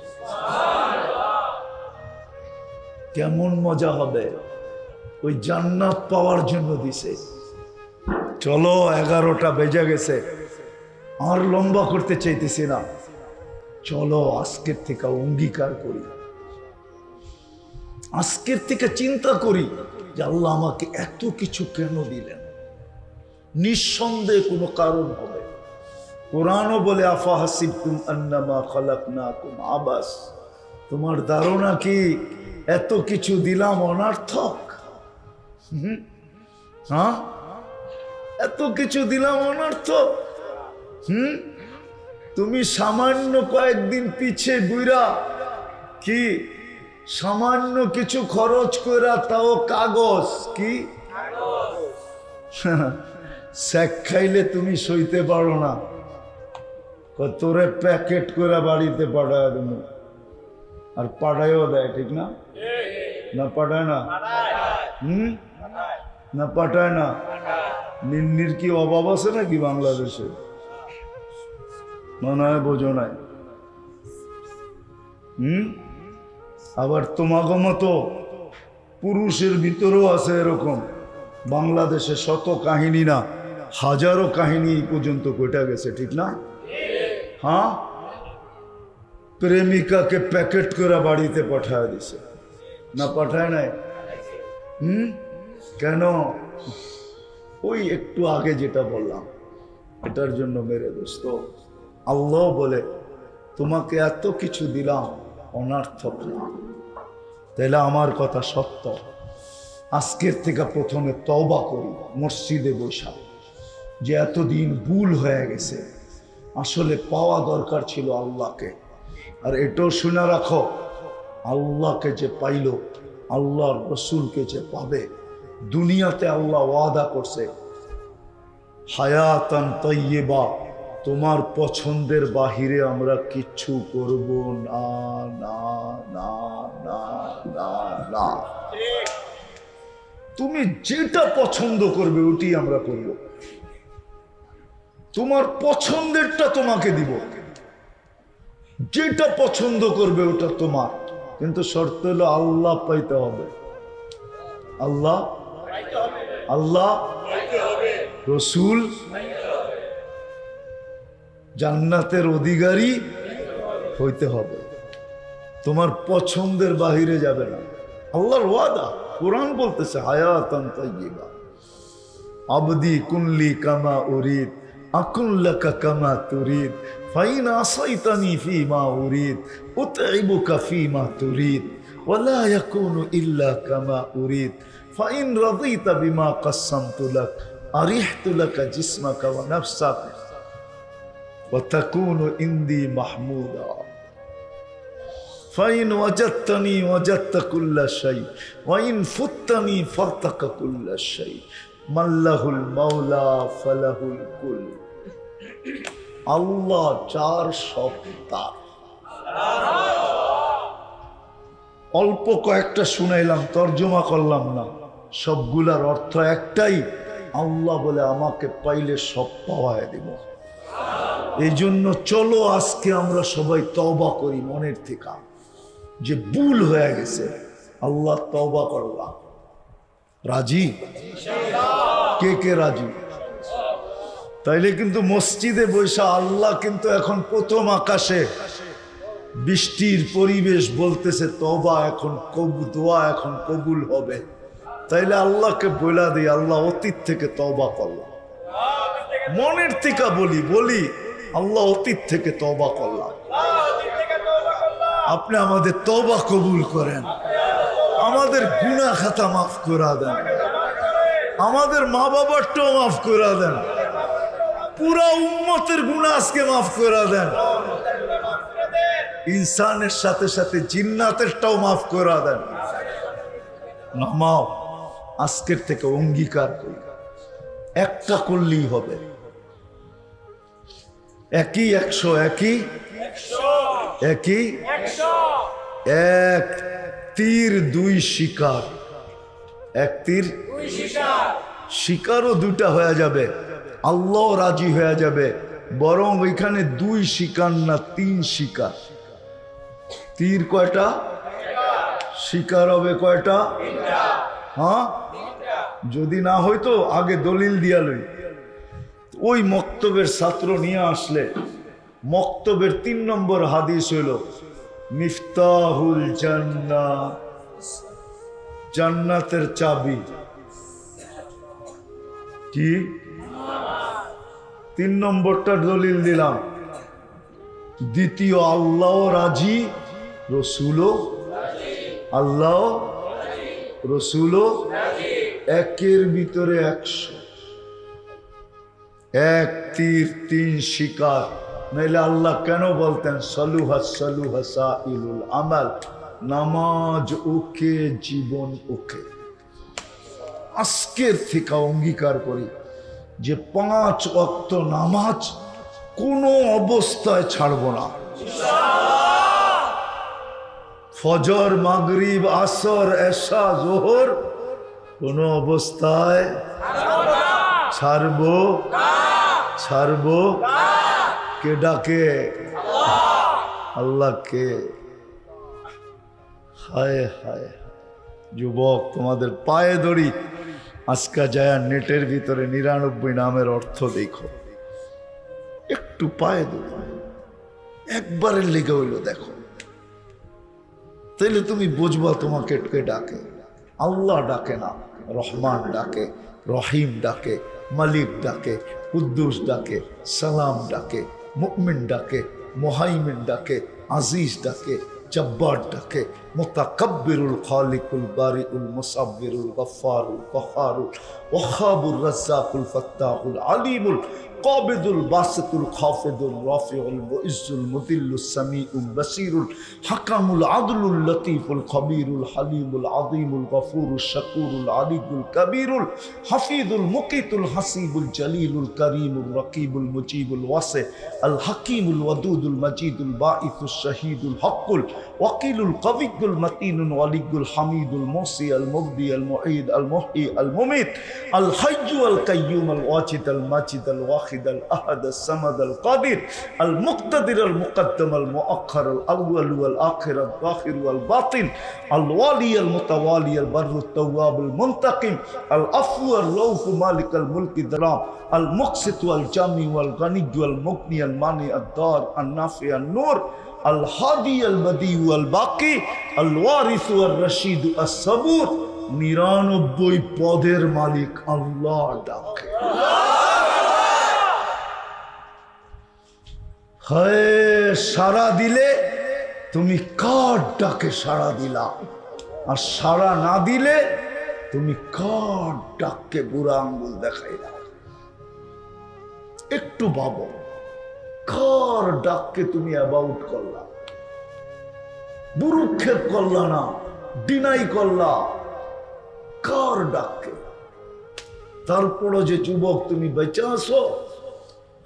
কেমন মজা হবে! ওই জান্নাত পাওয়ার জন্য দিছে। চলো, 11টা বেজে গেছে, আর লম্বা করতে চাইতেছি না। চলো আজকের থেকে অঙ্গীকার করি, আজকের থেকে চিন্তা করি যে আল্লাহ আমাকে এত কিছু কেন দিলেন। নিঃসন্দেহে কোনো কারণ হবে। কোরআনও বলে আফা হাসিবতুম আন্নামা খালাকনাকুম আবাস, তোমার ধারণা কি এত কিছু দিলাম অনার্থক? হ্যাঁ, এত কিছু দিলাম অনার্থক? তুমি সামান্য কয়েকদিন পিছে ঘুরা কি সামান্য কিছু খরচ কইরা, তাও কাগজ কি শেখ খাইলে তুমি সইতে পারো না, তোরে প্যাকেট করে বাড়িতে পাঠায় দেব। আর পাঠায়ও দেয়, ঠিক না? না পাঠায় না? না পাঠায় না? নির্নির কি অভাব আছে নাকি বাংলাদেশে? মনে হয় বোঝো নাই। আবার তোমাকে মতো পুরুষের ভিতরেও আছে এরকম। বাংলাদেশে শত কাহিনী না, হাজারো কাহিনী এই পর্যন্ত কইটা গেছে, ঠিক না? হ্যাঁ, প্রেমিকাকে প্যাকেট করে বাড়িতে পাঠায় দিছে, না পাঠায় নাই? কেন? ওই একটু আগে যেটা বললাম, এটার জন্য মেরে দোস্ত। আল্লাহ বলে তোমাকে এত কিছু দিলাম অনার্থক না। তাইলে আমার কথা সত্য। আজকের থেকে প্রথমে তওবা করি মসজিদে বসা, যে এতদিন ভুল হয়ে গেছে। আসলে পাওয়া দরকার ছিল আল্লাহকে। আর এটাও শুনে রাখো, আল্লাহকে যে পাইল, আল্লাহর রসুলকে যে পাবে, দুনিয়াতে আল্লাহ ওয়াদা করছে হায়াতান তাইয়্যিবা, তোমার পছন্দের বাহিরে আমরা কিচ্ছু করব না না না না না না। তুমি যেটা পছন্দ করবে ওটি আমরা করব। তোমার পছন্দেরটা তোমাকে দিব, যেটা পছন্দ করবে ওটা তোমার। কিন্তু শর্ত হলো আল্লাহ পাইতে হবে। আল্লাহ, আল্লাহ, রসুল, জান্নাতের অধিকারী হইতে হবে। তোমার পছন্দের বাহিরে যাবে না। আল্লাহর ওয়াদা, কোরআন বলতেছে হায়াতান তাইয়্যিবা, আবদি কুনলি কামা উরিদ আকুন লাকা কামা তুরিদ ফাইন আসাইতানি ফীমা উরিদ উতঈবুকা ফীমা তুরিদ ওয়ালা ইয়াকুনু ইল্লা কামা উরিদ ফাইন রাদিতা বিমা কাসসামতু লাক আরিহতু লাকা জিসমাকা ওয়া নাফসাক ওয়া তাকুনু ইনদি মাহমুদা ফাইন ওয়াজাদতানি ওয়াজাদতা কুল্লা শাই ওয়া ইন ফুত্তানি ফাতাকা কুল্লা শাই মাল্লাহুল মাওলা ফালাহুল কুল। আল্লাহ চার সত্তা। অল্প কয়েকটা শুনাইলাম, তর্জমা করলাম না, সবগুলার অর্থ একটাই, আল্লাহ বলে আমাকে পাইলে সব পাওয়ায় দিব। এই জন্য চলো আজকে আমরা সবাই তওবা করি মনের থেকে, যে ভুল হয়ে গেছে, আল্লাহ তওবা করলাম। রাজি? কে কে রাজি? তাইলে কিন্তু মসজিদে বৈশা আল্লাহ কিন্তু এখন প্রথম আকাশে বৃষ্টির পরিবেশ বলতেছে তওবা এখন দোয়া এখন কবুল হবে। তাইলে আল্লাহকে বইলা দিই, আল্লাহ অতীত থেকে তওবা করলাম, মনের থেকে বলি আল্লাহ অতীত থেকে তওবা করলাম, আপনি আমাদের তওবা কবুল করেন, আমাদের গুনাহ খাতা মাফ করে দেন, আমাদের মা বাবারটাও মাফ করে দেন, পুরা উম্মতের গুনাহ আজকে মাফ করে দেন, ইনসানের সাথে সাথে জিন্নাতেরটাও মাফ করে দেন। নামাও, আজকের থেকে অঙ্গীকার করি, একটা করলেই হবে। একই 100, একই এক তীর দুই শিকার, এক তীর শিকারও দুটা হয়ে যাবে, আল্লাহ রাজি হয়ে যাবে। বরং ওইখানে 2 শিকার না 3 শিকার। তীর কয়টা? শিকার হবে কয়টা? হ্যাঁ, যদি না হইতো আগে দলিল দিয়া লই। ওই মক্তবের ছাত্র নিয়ে আসলে মক্তবের 3 নম্বর হাদিস হইল মিফতাহুল জান্নাহ, জান্নাতের চাবি কি? 3 নম্বরটা দলিল দিলাম। দ্বিতীয়, আল্লাহ রাজি, রসুলও আল্লাহ রসুলও, একের ভিতরে 100, এক তীর 3 শিকার। নাইলে আল্লাহ কেন বলতেন সালুহা সাইলুল আমাল, নামাজ ওকে, জীবন ওকে। আজকের থেকে অঙ্গীকার করি যে 5 ওয়াক্ত নামাজ কোনো অবস্থায় ছাড়ব না। ফজর, মাগরিব, আসর, এশা, জোহর কোনো অবস্থায় ছাড়বো। কে ডাকে? আল্লাহকে। হায় হায় যুবক, তোমাদের পায়ে ধরি, আজকে যায় নেটের ভিতরে 99 নামের অর্থ দেখো, একটু পায়ে ধরি, একবারের লেগে হইল দেখো, তাইলে তুমি বুঝবা তোমাকে কে ডাকে। আল্লাহ ডাকে না, রহমান ডাকে, রহিম ডাকে, মালিক ডাকে, কুদ্দুস ডাকে, সালাম ডাকে, মুমিন ডাকে, মুহাইমিন ডাকে, আজিজ ডাকে, জব্বার ডাকে, মুতাকাব্বিরুল খালিকুল বারিউল মুসাব্বিরুল গফফারুল কহারুল ওয়াহাবুর রাজ্জাকুল ফাত্তাহুল আলিমুল কাবিদুল বাসিতুল খাফিদুল রাফিউল মুইজ্জুল মুদিল্লুস সামিউল বাসিরুল হাকামুল আদলুল লতীফুল খবীরুল হালিমুল আযীমুল গফুরুশ শাকুরুল আলিয়ুল কবীরুল হাফিজুল মুকিতুল হাসিবুল জলিলুল করিমুল রকিবুল মুজিবুল ওয়াসি আল হাকিমুল ওয়াদুদুল মজিদুল বাঈসুশ শাহীদুল হকুল ওয়াকিলুল কবিয়ুল মতিনুল ওয়ালিয়ুল হামিদুল মুসি আল মুবদি আল মুঈদ আল মুহয়ি আল মুমিত আল হাইয়্যু আল কাইয়্যুম আল ওয়াজিদ আল মাজিদ আল ওয়াহিদ الأحد الصمد القادر المقتدر المقدم المؤخر الأول والآخر الظاهر والباطن الوالي المتوالي البر التواب المنتقم العفو الرؤوف مالك الملك الذرام المقسط والجامع والغني والمغني المانع الدار النافع النور الهادي البديع والباقي الوارث والرشيد الصبور 99 পদের মালিক আল্লাহ ডাকে। হায়, সারা দিলে তুমি কার ডাকে সারা দিলা, আর সারা না দিলে তুমি কার ডাককে বুড়া আঙ্গুল দেখাইলা। একটু ভাবো, কার ডাককে তুমি অ্যাবাউট করলা, বুরুক্ষেপ করলা না, ডিনাই করলা, কার ডাককে? তারপরও যে যুবক তুমি বেঁচে আসো,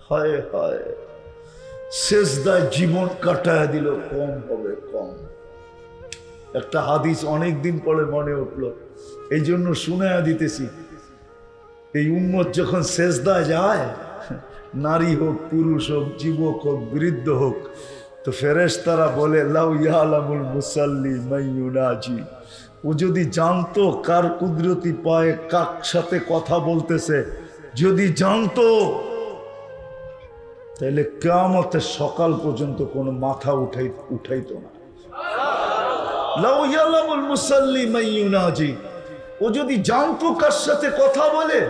হায় হায়, সেজদায় জীবন কাটায় দিল, কম হবে কম। একটা হাদিস অনেকদিন পরে মনে উঠলো, এই জন্য শুনায়া দিতেছি। এই উম্মত যখন সেজদায় যায়, নারী হোক, পুরুষ হোক, যুবক হোক, বৃদ্ধ হোক, তো ফেরেশতারা বলে লাউ ইয়ালামুল মুসাল্লি মাইয়ুনাজি, ও যদি জানতো কার কুদরতি পায়ে কার সাথে কথা বলতেছে, যদি জানতো, তাহলে কিয়ামতের সকাল পর্যন্ত কোনো মাথা উঠাইতো না। লাউ ইয়ালামুল মুসাল্লি মাইয়ুনাজি, ও যদি জানতো কার সাথে কথা বলে,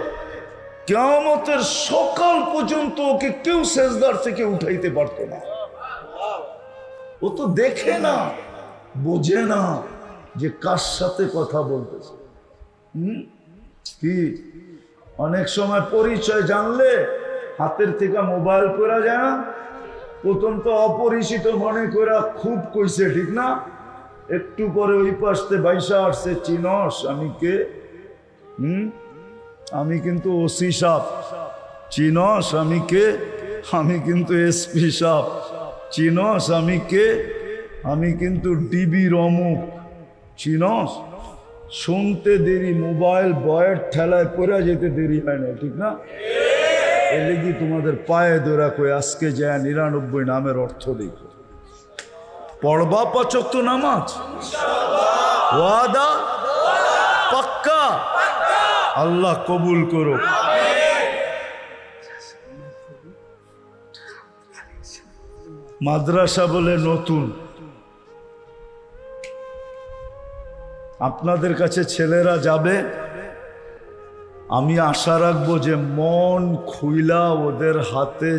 কিয়ামতের সকাল পর্যন্ত ওকে কেউ সেজদার থেকে উঠাইতে পারতো না। ও তো দেখে না, বোঝে না যে কার সাথে কথা বলতেছে। কি অনেক সময় পরিচয় জানলে হাতের থেকে মোবাইল করা যায় না, প্রথম তো অপরিচিত মনে করা খুব কইছে, ঠিক না? একটু পরে ওই পাশে বাইসা আসছে, চিনস আমি কে? আমি কিন্তু ওসি সাহেব। চিনস আমি কে? আমি কিন্তু এসপি সাহেব। চিনস আমি কে? আমি কিন্তু ডিবি রমুক। চিনস? শুনতে দেরি, মোবাইল বয়ের ঠেলায় পড়ে যেতে দেরি হয় না, ঠিক না? এর লেগে তোমাদের পায়ে ধরা কই আজকে যায় 99 নামের অর্থ দেখো। পড়বা 5 ওয়াক্ত নামাজ, ওয়াদা পাক্কা, আল্লাহ কবুল করো। মাদ্রাসা বলে নতুন, আপনাদের কাছে ছেলেরা যাবে, আমি আশা রাখবো যে মন খুইলা ওদের হাতে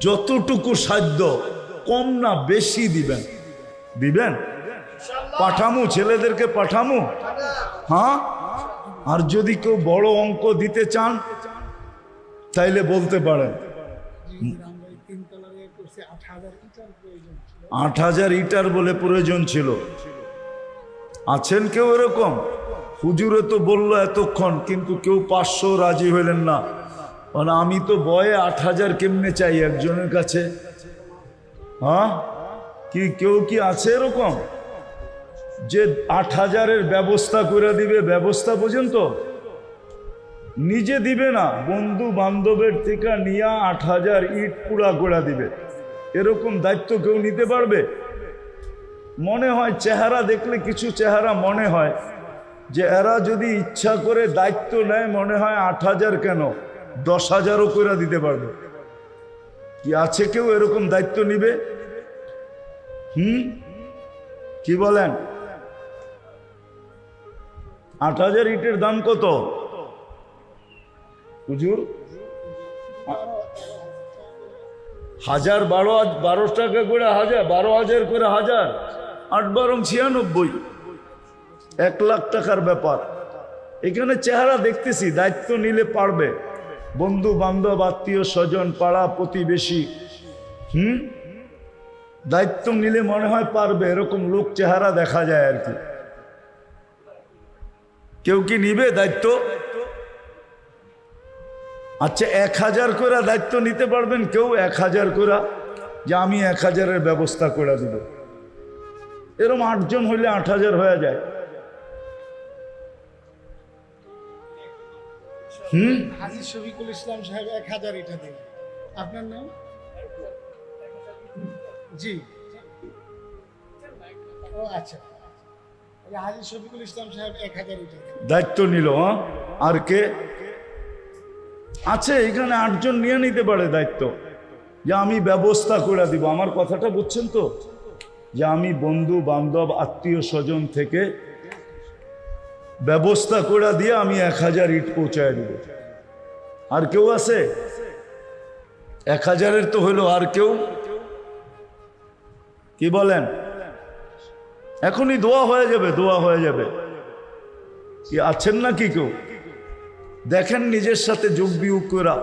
যতটুকু সাধ্য, কম না বেশি দিবেন। দিবেন? পাঠামু, ছেলেদেরকে পাঠামু। হ্যাঁ, আর যদি কেউ বড় অঙ্ক দিতে চান তাইলে বলতে পারেন। 8,000 ইটার বলে প্রয়োজন ছিল। আছেন কেউ এরকম? হুজুরে তো বললো এতক্ষণ, কিন্তু কেউ 500 রাজি হইলেন না। মানে আমি তো বয়ে 8,000 কেমনে চাই একজনের কাছে? হ্যাঁ, কি কেউ কি আছে এরকম যে 8,000-এর ব্যবস্থা করে দিবে? ব্যবস্থা পর্যন্ত নিজে দিবে না, বন্ধু বান্ধবের থেকে নিয়ে 8,000 ইট পুরা করে দিবে, এরকম দায়িত্ব কেউ নিতে পারবে? মনে হয় চেহারা দেখলে কিছু চেহারা মনে হয় যে এরা যদি ইচ্ছা করে দায়িত্ব নেয়, মনে হয় 8,000 কেন 10,000ও করে দিতে পারবে। কি আছে কেউ এরকম দায়িত্ব নিবে? কি বলেন? 8,000 ইটের দাম কত হুজুর? 1,000 12 টাকা করে 1,000, 12,000 করে 1,000, 8 96, 1 লাখ টাকার ব্যাপার। এখানে চেহারা দেখতেছি, দায়িত্ব নিলে পারবে, বন্ধু বান্ধব আত্মীয় স্বজন পাড়া প্রতিবেশী, দায়িত্ব নিলে মনে হয় পারবে, এরকম লোক চেহারা দেখা যায় আর কি। কেউ কি নিবে দায়িত্ব? আচ্ছা, 1,000 করে দায়িত্ব নিতে পারবেন কেউ? 1,000 করে, যে আমি 1,000-এর ব্যবস্থা করে দিব। এরকম 8 জন হইলে 8,000 হয়ে যায়। হাজী শফিকুল ইসলাম সাহেব 1,000 ইটা দিন। আপনার নাম? জি, ও আচ্ছা, হাজী শফিকুল ইসলাম সাহেব 1,000 ইটা দায়িত্ব নিল। আর কে আছে এখানে? 8 জন নিয়ে নিতে পারে দায়িত্ব, যে আমি ব্যবস্থা করে দিব। আমার কথাটা বুঝছেন তো? যে আমি বন্ধু বান্ধব আত্মীয় স্বজন থেকে ব্যবস্থা করে দিয়ে আমি 1,000 ইট পৌঁছায় দিব। আর কেউ আছে? 1,000-এর তো হইলো, আর কেউ? কি বলেন? এখনই দোয়া হয়ে যাবে, দোয়া হয়ে যাবে। কি আছেন না কি কেউ? দেখেন নিজের সাথে যোগ বিয়োগ করা।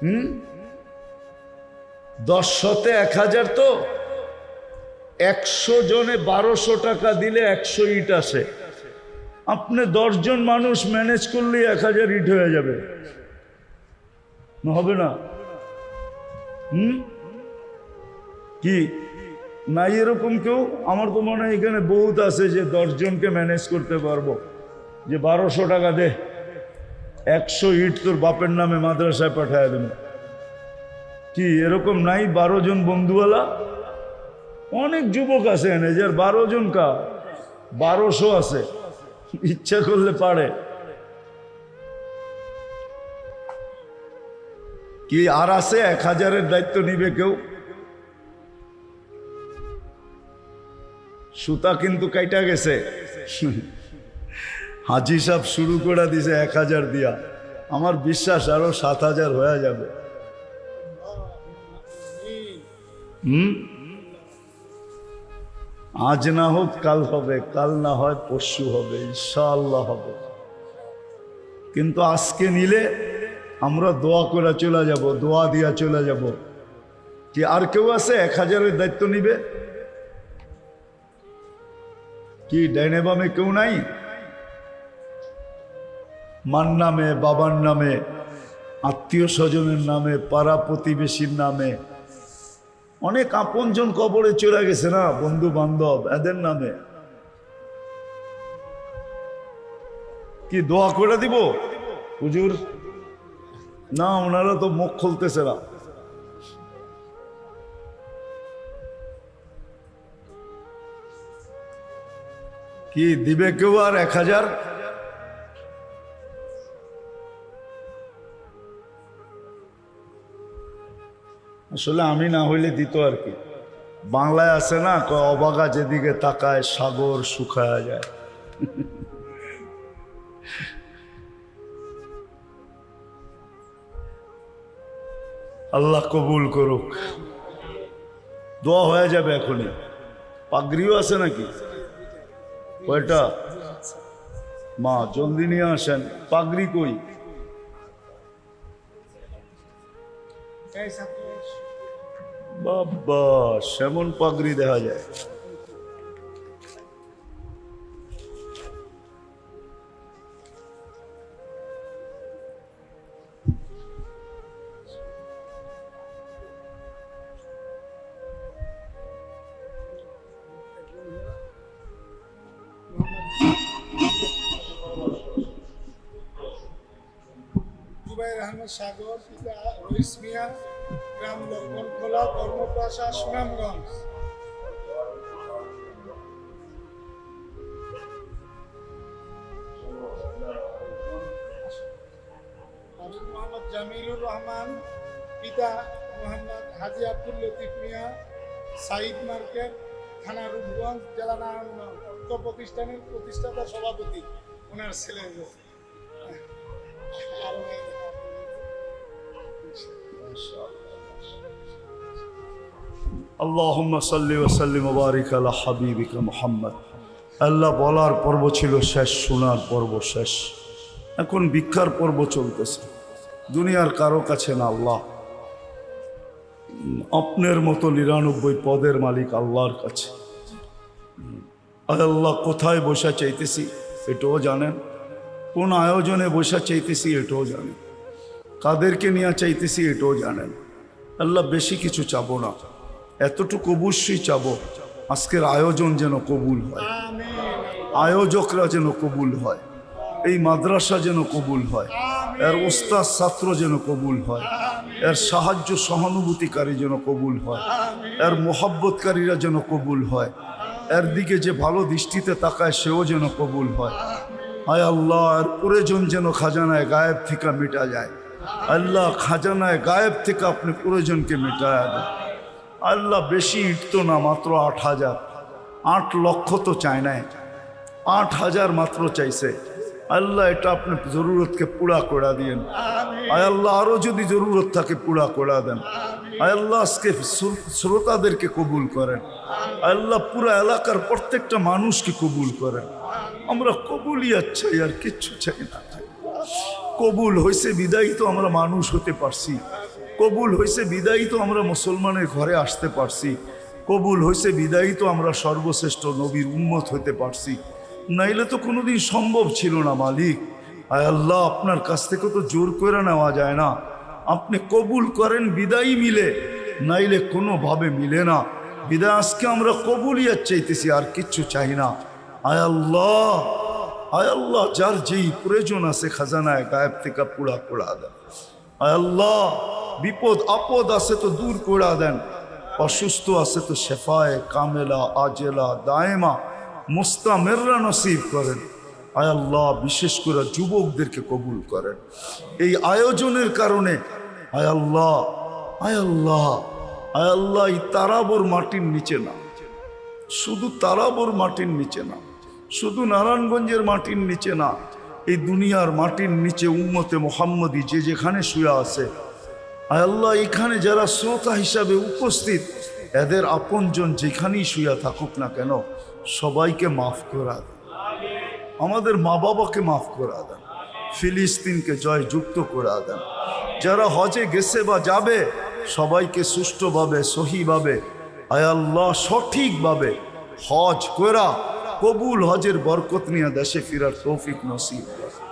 হুম, 10 শতে 1,000 তো 100 জনে 1200 টাকা দিলে 100 ইট আসে। আপনি 10 জন মানুষ ম্যানেজ করলে 1000 ইট হয়ে যাবে, না হবে না? কি নাই এরকম কেউ? আমার তো মনে হয় এখানে বহুত আছে যে 10 জনকে ম্যানেজ করতে পারবো, যে 1200 টাকা দে, 100 ইট তোর বাপের নামে মাদ্রাসায় পাঠায় দেব। কি এরকম নাই? 12 জন বন্ধুওয়ালা অনেক যুবক আছে এনে, যার 12 জন কা 1200 আছে, ইচ্ছা করলে পারে। কি আর আছে 1000-এর দায়িত্ব নিবে কেউ? সুতা কিন্তু কাইটা গেছে, হাজি সাহেব শুরু করে দিছে 1000 দিয়া। আমার বিশ্বাস আরো 7000 হয়ে যাবে। আজ না হোক কাল হবে, কাল না হয় পরশু হবে, ইনশাআল্লাহ হবে। কিন্তু আজকে নিলে আমরা দোয়া করে চলে যাব, দোয়া দিয়া চলে যাব। কি আর কেউ আছে 1000-এর দায়িত্ব নিবে? কি ডাইনে বামে কেউ নাই? মার নামে, বাবার নামে, আত্মীয় স্বজনের নামে, পাড়া প্রতিবেশীর নামে, অনেক আপনজন কবরে চলে গেছে না, বন্ধু বান্ধব, এদের নামে কি দোয়া করে দিব হুজুর? না, ওনারা তো মুখ খুলতেছে না। কি দিবে কেউ আর 1000? আসলে আমি না হইলে দিত আর কি। বাংলায় আছে না, অবাগা যেদিকে তাকায় সাগর শুকায়া যায়। আল্লাহ কবুল করুক। দোয়া হয়ে যাবে এখনই। পাগড়িও আছে নাকি? কয়টা? মা জলদি নিয়ে আসেন। পাগড়ি কই? বাবা সেমন পাগড়ি দেখা যায়। সাগর, পিতা রইস মিয়া, গ্রাম লক্ষণখোলা, কর্মপ্রাশা, সুনামগঞ্জ। মোহাম্মদ জামিলুর রহমান, পিতা মোহাম্মদ হাজি আব্দুল লতিফ মিয়া, সাইদ মার্কেট, থানা রূপগঞ্জ, জেলা নারায়ণগঞ্জ। অর্থ প্রতিষ্ঠানের প্রতিষ্ঠাতা সভাপতি ওনার ছেলে। আল্লাহুম্মা সাল্লি ওয়া সাল্লিম ওয়া বারিক আলা হাবিবিকা মুহাম্মদ। আল্লাহ বলার পর্ব ছিল শেষ, শোনার পর্ব শেষ, এখন ভিক্ষার পর্ব চলতেছে। দুনিয়ার কারো কাছে না, আল্লাহ আপনার মতো 99 পদের মালিক আল্লাহর কাছে। আল্লাহ কোথায় বসা চাইতেছি এটাও জানেন, কোন আয়োজনে বসা চাইতেছি এটাও জানেন, কাদেরকে নিয়ে চাইতেছি এটাও জানেন। আল্লাহ বেশি কিছু চাবো না, এতটুকু অবশ্যই চাবো আজকের আয়োজন যেন কবুল হয়, আয়োজকরা যেন কবুল হয়, এই মাদ্রাসা যেন কবুল হয়, এর উস্তাদ ছাত্র যেন কবুল হয়, এর সাহায্য সহানুভূতিকারী যেন কবুল হয়, এর মোহাব্বতকারীরা যেন কবুল হয়, এর দিকে যে ভালো দৃষ্টিতে তাকায় সেও যেন কবুল হয়। আয় আল্লাহ, এর প্রয়োজন যেন খাজানায় গায়েব থেকে মিটা যায়। আল্লাহ খাজানায় গায়েব থেকে আপনি প্রয়োজনকে মিটায়া দেন। আল্লাহ বেশি ইট তো না, মাত্র 8000, 8 লক্ষ তো চায় নাই, 8000 মাত্র চাইছে। আল্লাহ এটা আপনি জরুরতকে পুরা করে দিয়েন। আয় আল্লাহ আরো যদি জরুরত থাকে পুরা করে দেন। আয় আল্লাহ আজকে শ্রোতাদেরকে কবুল করেন। আল্লাহ পুরা এলাকার প্রত্যেকটা মানুষকে কবুল করেন। আমরা কবুলই চাই, আর কিচ্ছু চাই না। কবুল হয়েছে বিদায়ী তো আমরা মানুষ হতে পারছি, কবুল হয়েছে বিদায়ী তো আমরা মুসলমানের ঘরে আসতে পারছি। কবুল হয়েছে বিদায়ী তো আমরা সর্বশ্রেষ্ঠ নবীর উম্মত হইতে পারছি, নাইলে তো কোনোদিন সম্ভব ছিল না। মালিক আয় আল্লাহ, আপনার কাছ থেকে তো জোর করে নেওয়া যায় না। আপনি কবুল করেন বিদায়ী মিলে, নাইলে কোনোভাবে মিলে না। বিদায় আজকে আমরা কবুলিয়াত চাইতেছি, আর কিচ্ছু চাই না। আয় আল্লাহ, আয় আল্লাহ, যার যেই প্রয়োজন আছে খাজানায় গায়েব থেকে পুরা পুরা দেন। আয় আল্লাহ, বিপদ আপদ আছে তো দূর করে দেন, অসুস্থ আছে তো শেফায়ে কামেলা আজেলা দায়েমা মুস্তামেররা নসিব করেন। আয় আল্লাহ, বিশেষ করে যুবকদেরকে কবুল করেন এই আয়োজনের কারণে। আয় আল্লাহ, আয় আল্লাহ, আয় আল্লাহ, এই তারাবর মাটির নিচে না, শুধু তারাবর মাটির নিচে না, শুধু নারায়ণগঞ্জের মাটির নিচে না, এই দুনিয়ার মাটির নিচে উম্মতে মুহাম্মদী যে যেখানে শুয়ে আছে, আয় আল্লাহ, এখানে যারা শ্রোতা হিসাবে উপস্থিত, এদের আপনজন যেখানেই শুয়ে থাকুক না কেন, সবাইকে মাফ করা দেন। আমাদের মা বাবাকে মাফ করা দেন, ফিলিস্তিনকে জয়যুক্ত করে দেন। যারা হজে গেছে বা যাবে, সবাইকে সুষ্ঠুভাবে সহিভাবে, আয় আল্লাহ, সঠিকভাবে হজ করা কবুল হজের বরকত নিয়ে দেশে ফিরার তৌফিক নসিব করেন।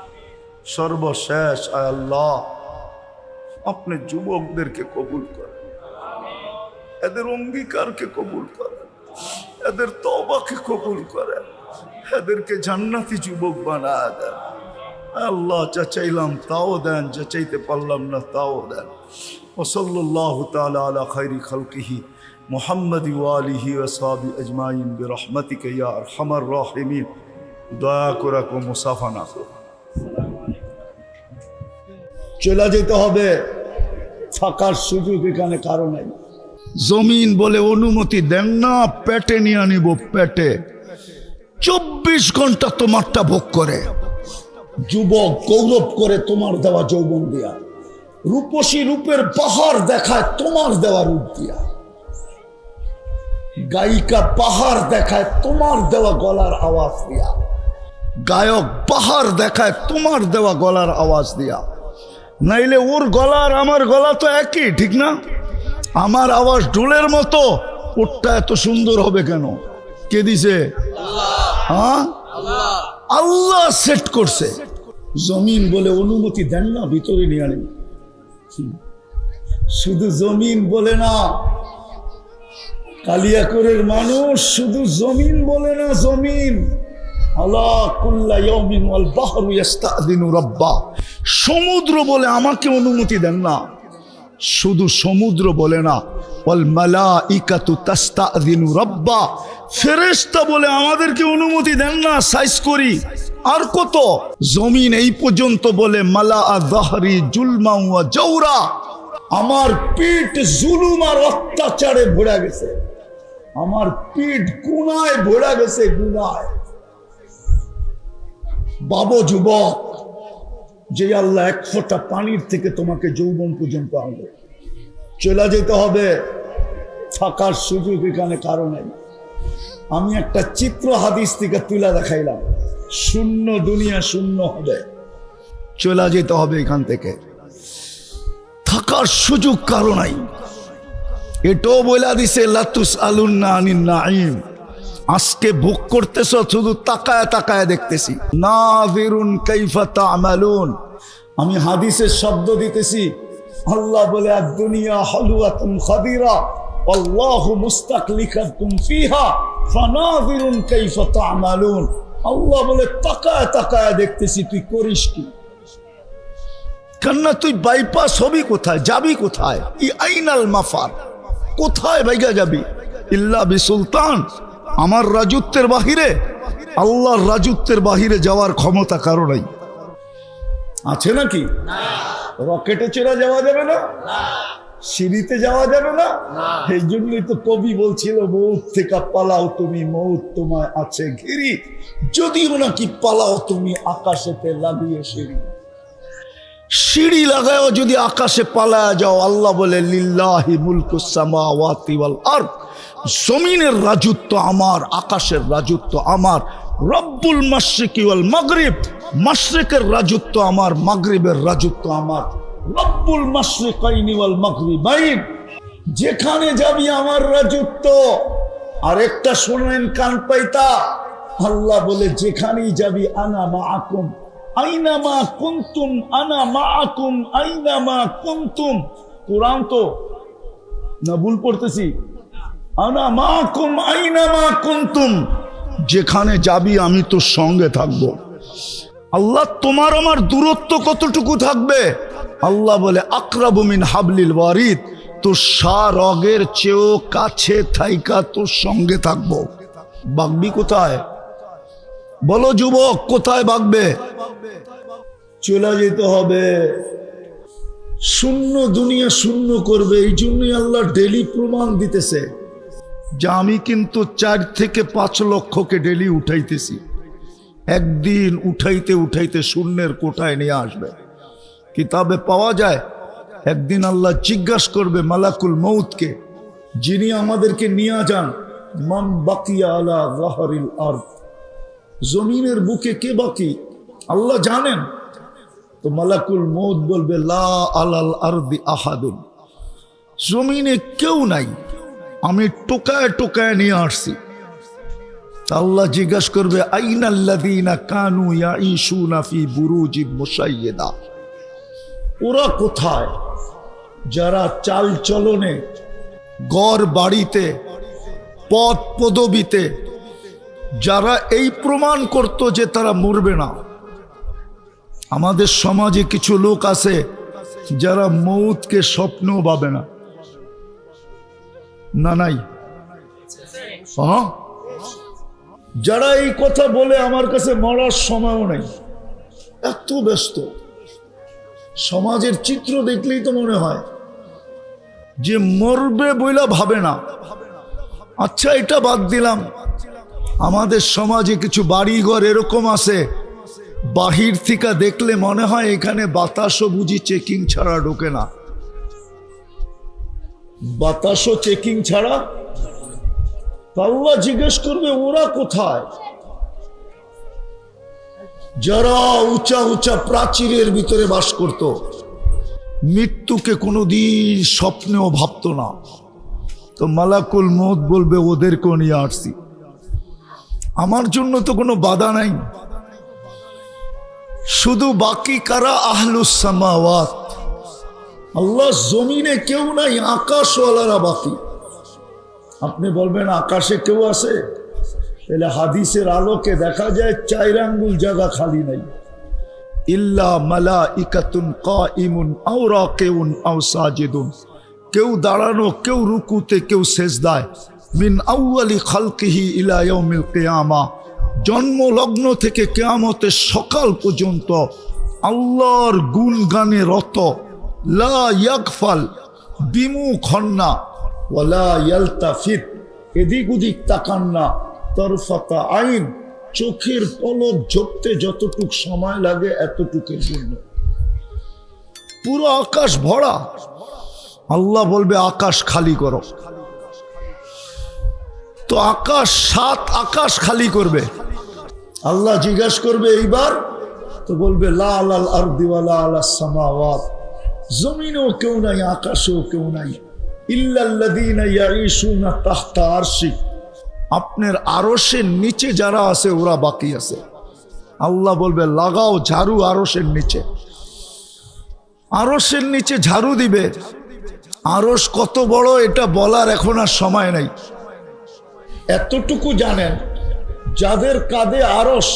সর্বশেষ আয় আল্লাহ, আপনি যুবকদেরকে কবুল করেন, এদের অঙ্গীকারকে কবুল করেন, এদের তওবাকে কবুল করেন, এদেরকে জান্নাতি যুবক বানায় দেন। আল্লাহ, যা চাইলাম তাও দেন, যা চাইতে পারলাম না তাও দেন। ওয়াসাল্লাল্লাহু তাআলা আলা খায়রি খালকিহি মুহাম্মদ ওয়া আলিহি ওয়া সাহবিহি আজমাইন বিরহমাতিকা ইয়া আরহামার রাহিমিন। দয়া করে কো মুসাফা না করো, চলে যেতে হবে, থাকার সুযোগ এখানে কারো নাই। জমিন বলে অনুমতি দেন না, পেটে নিয়ে আনিব, পেটে 24 ঘন্টা তোমারটা ভোগ করে। যুবক গৌরব করে তোমার দেওয়া যৌবন দিয়া, রূপসী রূপের পাহাড় দেখায় তোমার দেওয়া রূপ দিয়া, গায়িকা পাহাড় দেখায় তোমার দেওয়া গলার আওয়াজ দিয়া, গায়ক পাহাড় দেখায় তোমার দেওয়া গলার আওয়াজ দিয়া। নাইলে ওর গলা আর আমার গলা তো একই, ঠিক না? আমার আওয়াজ ঢোলের মতো, ওরটা এত সুন্দর হবে কেন? কে দিছে? হ্যাঁ, আল্লাহ সেট করছে। জমিন বলে অনুমতি দেন না, ভিতরে নিয়ে আনেন। শুধু জমিন বলে না, কালিয়াকৈরের মানুষ শুধু জমিন বলে না, জমিন আলা কুল্লা ইয়াউমিন ওয়াল বাহরু ইস্তাযিনু রাব্বা, সমুদ্র বলে আমাকে অনুমতি দেন না। শুধু সমুদ্র বলে না, ওয়াল মালাইকাতু তাস্তাযিনু রাব্বা, ফেরেশতা বলে আমাদেরকে অনুমতি দেন না, সাইজ করি। আর কত? জমিন এই পর্যন্ত বলে মালা যাহরি জুলমা ওয়া জাওরা, আমার পিঠ জুলুম আর অত্যাচারে ভরে গেছে, আমার পিঠ গুনায় ভরে গেছে, গুনায়। বাবু যুবক, যে আল্লাহ এক ফোঁটা পানির থেকে তোমাকে যৌবন পর্যন্ত আনবে, চলে যেতে হবে, থাকার সুযোগ এখানে কারো নেই। আমি একটা চিত্র হাদিস থেকে তুলে দেখাইলাম, শূন্য দুনিয়া শূন্য হবে, চলে যেতে হবে এখান থেকে, থাকার সুযোগ কারো নাই। এটাও বলে দিছে লাতুস আলুন্না আনিন নাঈম, আজকে ভোগ করতেছ, শুধু তাকায় তাকায় দেখতেছি। নাযিরুন কাইফা তা'মালুন, আমি হাদিসের শব্দ দিতেছি। আল্লাহ বলে আদ-দুনিয়া হালওয়াতুন খাদিরা আল্লাহু মুস্তাকলিকাতুম ফিহা ফানাযিরুন কাইফা তা'মালুন। আল্লাহ বলে তাকায় তাকায় দেখতেছি, তুই করিস কি? কেননা তুই বাইপাস হবি কোথায়, যাবি কোথায়? ই আইনাল মাফার, কোথায় বাইগা যাবি? ইল্লা বিসুলতান, আমার রাজত্বের বাহিরে, আল্লাহর রাজত্বের বাহিরে যাওয়ার ক্ষমতা কারো নাই। আছে নাকি? রকেটে চড়া যাওয়া যাবে না, সিঁড়িতে যাওয়া যাবে না। এই জন্যই তো কবি বলছিল, মৌত থেকে পালাও তুমি, মৌত তোমায় আছে ঘিরি, যদিও নাকি পালাও তুমি আকাশেতে লাগিয়ে সিঁড়ি। সিঁড়ি লাগাও যদি আকাশে পালায়া যাও, আল্লাহ বলে লিল্লাহি মুলকুস সামাওয়াতি ওয়াল আরদ, জমিনের রাজত্ব আমার, আকাশের রাজত্ব আমার। রব্বুল মাশরিকি ওয়াল মাগরিব, মাশরিকের রাজত্ব আমার, মাগরিবের রাজত্ব আমার। রব্বুল মাশরিকাইনি ওয়াল মাগরিবাইন, যেখানে যাবি আমার রাজত্ব। আরেকটা শোনেন কান পাইতা, আল্লাহ বলে যেখানেই যাবি আনা মাআকুম আইনামা কুনতুম, আনা মাআকুম আইনামা কুনতুম। কোরআন তো না ভুল পড়তেছি? আনা মাআকুম আইনামা কুনতুম, যেখানে যাবি আমি তোর সঙ্গে থাকবো। আল্লাহ তোমার আমার দূরত্ব কতটুকু থাকবে? আল্লাহ বলে আকরাবু মিন হাবলিল ওয়ারিদ, তোর রগের চেয়েও কাছে থাইকা তোর সঙ্গে থাকবো। বাগবি কোথায়? বলো যুবক, কোথায় বাগবে? চলে যেতে হবে। শূন্য দুনিয়া শূন্য করবে। এই জন্যই আল্লাহ ডেলি প্রমাণ দিতেছে যে আমি কিন্তু 4 থেকে 5 লক্ষকে ডেলি উঠাইতেছি। একদিন উঠাইতে উঠাইতে শূন্যের কোটায় নিয়ে আসবে। কিতাবে পাওয়া যায় একদিন আল্লাহ জিজ্ঞাসা করবে মালাকুল মউতকে, যিনি আমাদেরকে নিয়ে যান, মান বাকিয়া আলা যাহরিল আরদ, জমিনের বুকে কে বাকি? আল্লাহ জানেন। তো মালাকুল মউত বলবে লা আলাল আরদি আহাদুন, জমিনে কেউ নাই, আমি টোকায় টোকায় নিয়ে আসছি। আল্লাহ জিজ্ঞাসা করবে আইনাল্লাযীনা কানু ইয়াঈশুনা ফি বুরুজিন মুশাইয়্যিদা, ওরা কোথায়? যারা চাল চলনে, ঘর বাড়িতে, পদ পদবিতে যারা এই প্রমাণ করত যে তারা মরবে না। আমাদের সমাজে কিছু লোক আছে যারা মৌতকে স্বপ্নও পাবে না। না নাই? হ্যাঁ, যারা এই কথা বলে আমার কাছে মরার সময়ও নেই, এত ব্যস্ত। সমাজের চিত্র দেখলেই তো মনে হয় যে মরবে বইলা ভাবে না। আচ্ছা, এটা বাদ দিলাম, আমাদের সমাজে কিছু বাড়িঘর এরকম আছে, বাহির থেকে দেখলে মনে হয় এখানে বাতাসও বুঝি চেকিং ছাড়া ঢোকে না। বাতাসও চেকিং ছাড়া। আল্লাহ জিজ্ঞেস করবে ওরা কোথায়? যারা উঁচা উঁচা প্রাচীরের ভিতরে বাস করত, মৃত্যুকে কোনোদিন স্বপ্নেও ভাবত না। তো মালাকুল মউত বলবে ওদেরকেও নিয়ে আসছি, আমার জন্য তো কোনো বাধা নাই। শুধু বাকি কারা? আহলুস সামাওয়াত। আল্লাহ জমিনে কেউ নাই, আকাশওয়ালারা বাকি। আপনি বলবেন আকাশে কেউ আছে? তাহলে হাদিসের আলোকে দেখা যায় 4 আঙ্গুল জায়গা খালি নাই। ইল্লা মালাইকাতুন কাইমুন আও রাকিউন আও সাজিদুন, কেউ দাঁড়ানো, কেউ রুকুতে, কেউ সেজদায়। মিন আউয়ালি খালকিহি ইলা ইয়াউমিল কিয়ামা, জন্ম লগ্ন থেকে কিয়ামতের সকাল পর্যন্ত আল্লাহর গুণগানে রত। লা ইয়াগফাল, বিমুখ হন না। ওয়ালা ইয়ালতাফিত, এদিক ওদিক তাকান না। তরফাতা আইন, চোখের পলক ঝরতে যতটুক সময় লাগে এতটুকের জন্য পুরো আকাশ ভরা। আল্লাহ বলবে আকাশ খালি করো। তো আকাশ, 7 আকাশ খালি করবে। আল্লাহ জিজ্ঞাসা করবে এইবার, তো বলবে লা আলাল আরদি ওয়ালা আলাস সামাওয়াত, জমিনেও কেউ নাই, আকাশেও কেউ নাই। ইল্লাল্লাযীনা ইয়াঈশুনা তাহতা আরশি, আপনার আরশের নিচে যারা আছে ওরা বাকি আছে। আল্লাহ বলবে লাগাও ঝাড়ু আরশের নিচে। আরশের নিচে ঝাড়ু দিবে। আরশ কত বড় এটা বলার এখন আর সময় নাই। এতটুকু জানেন, যাদের কাঁধে আরশ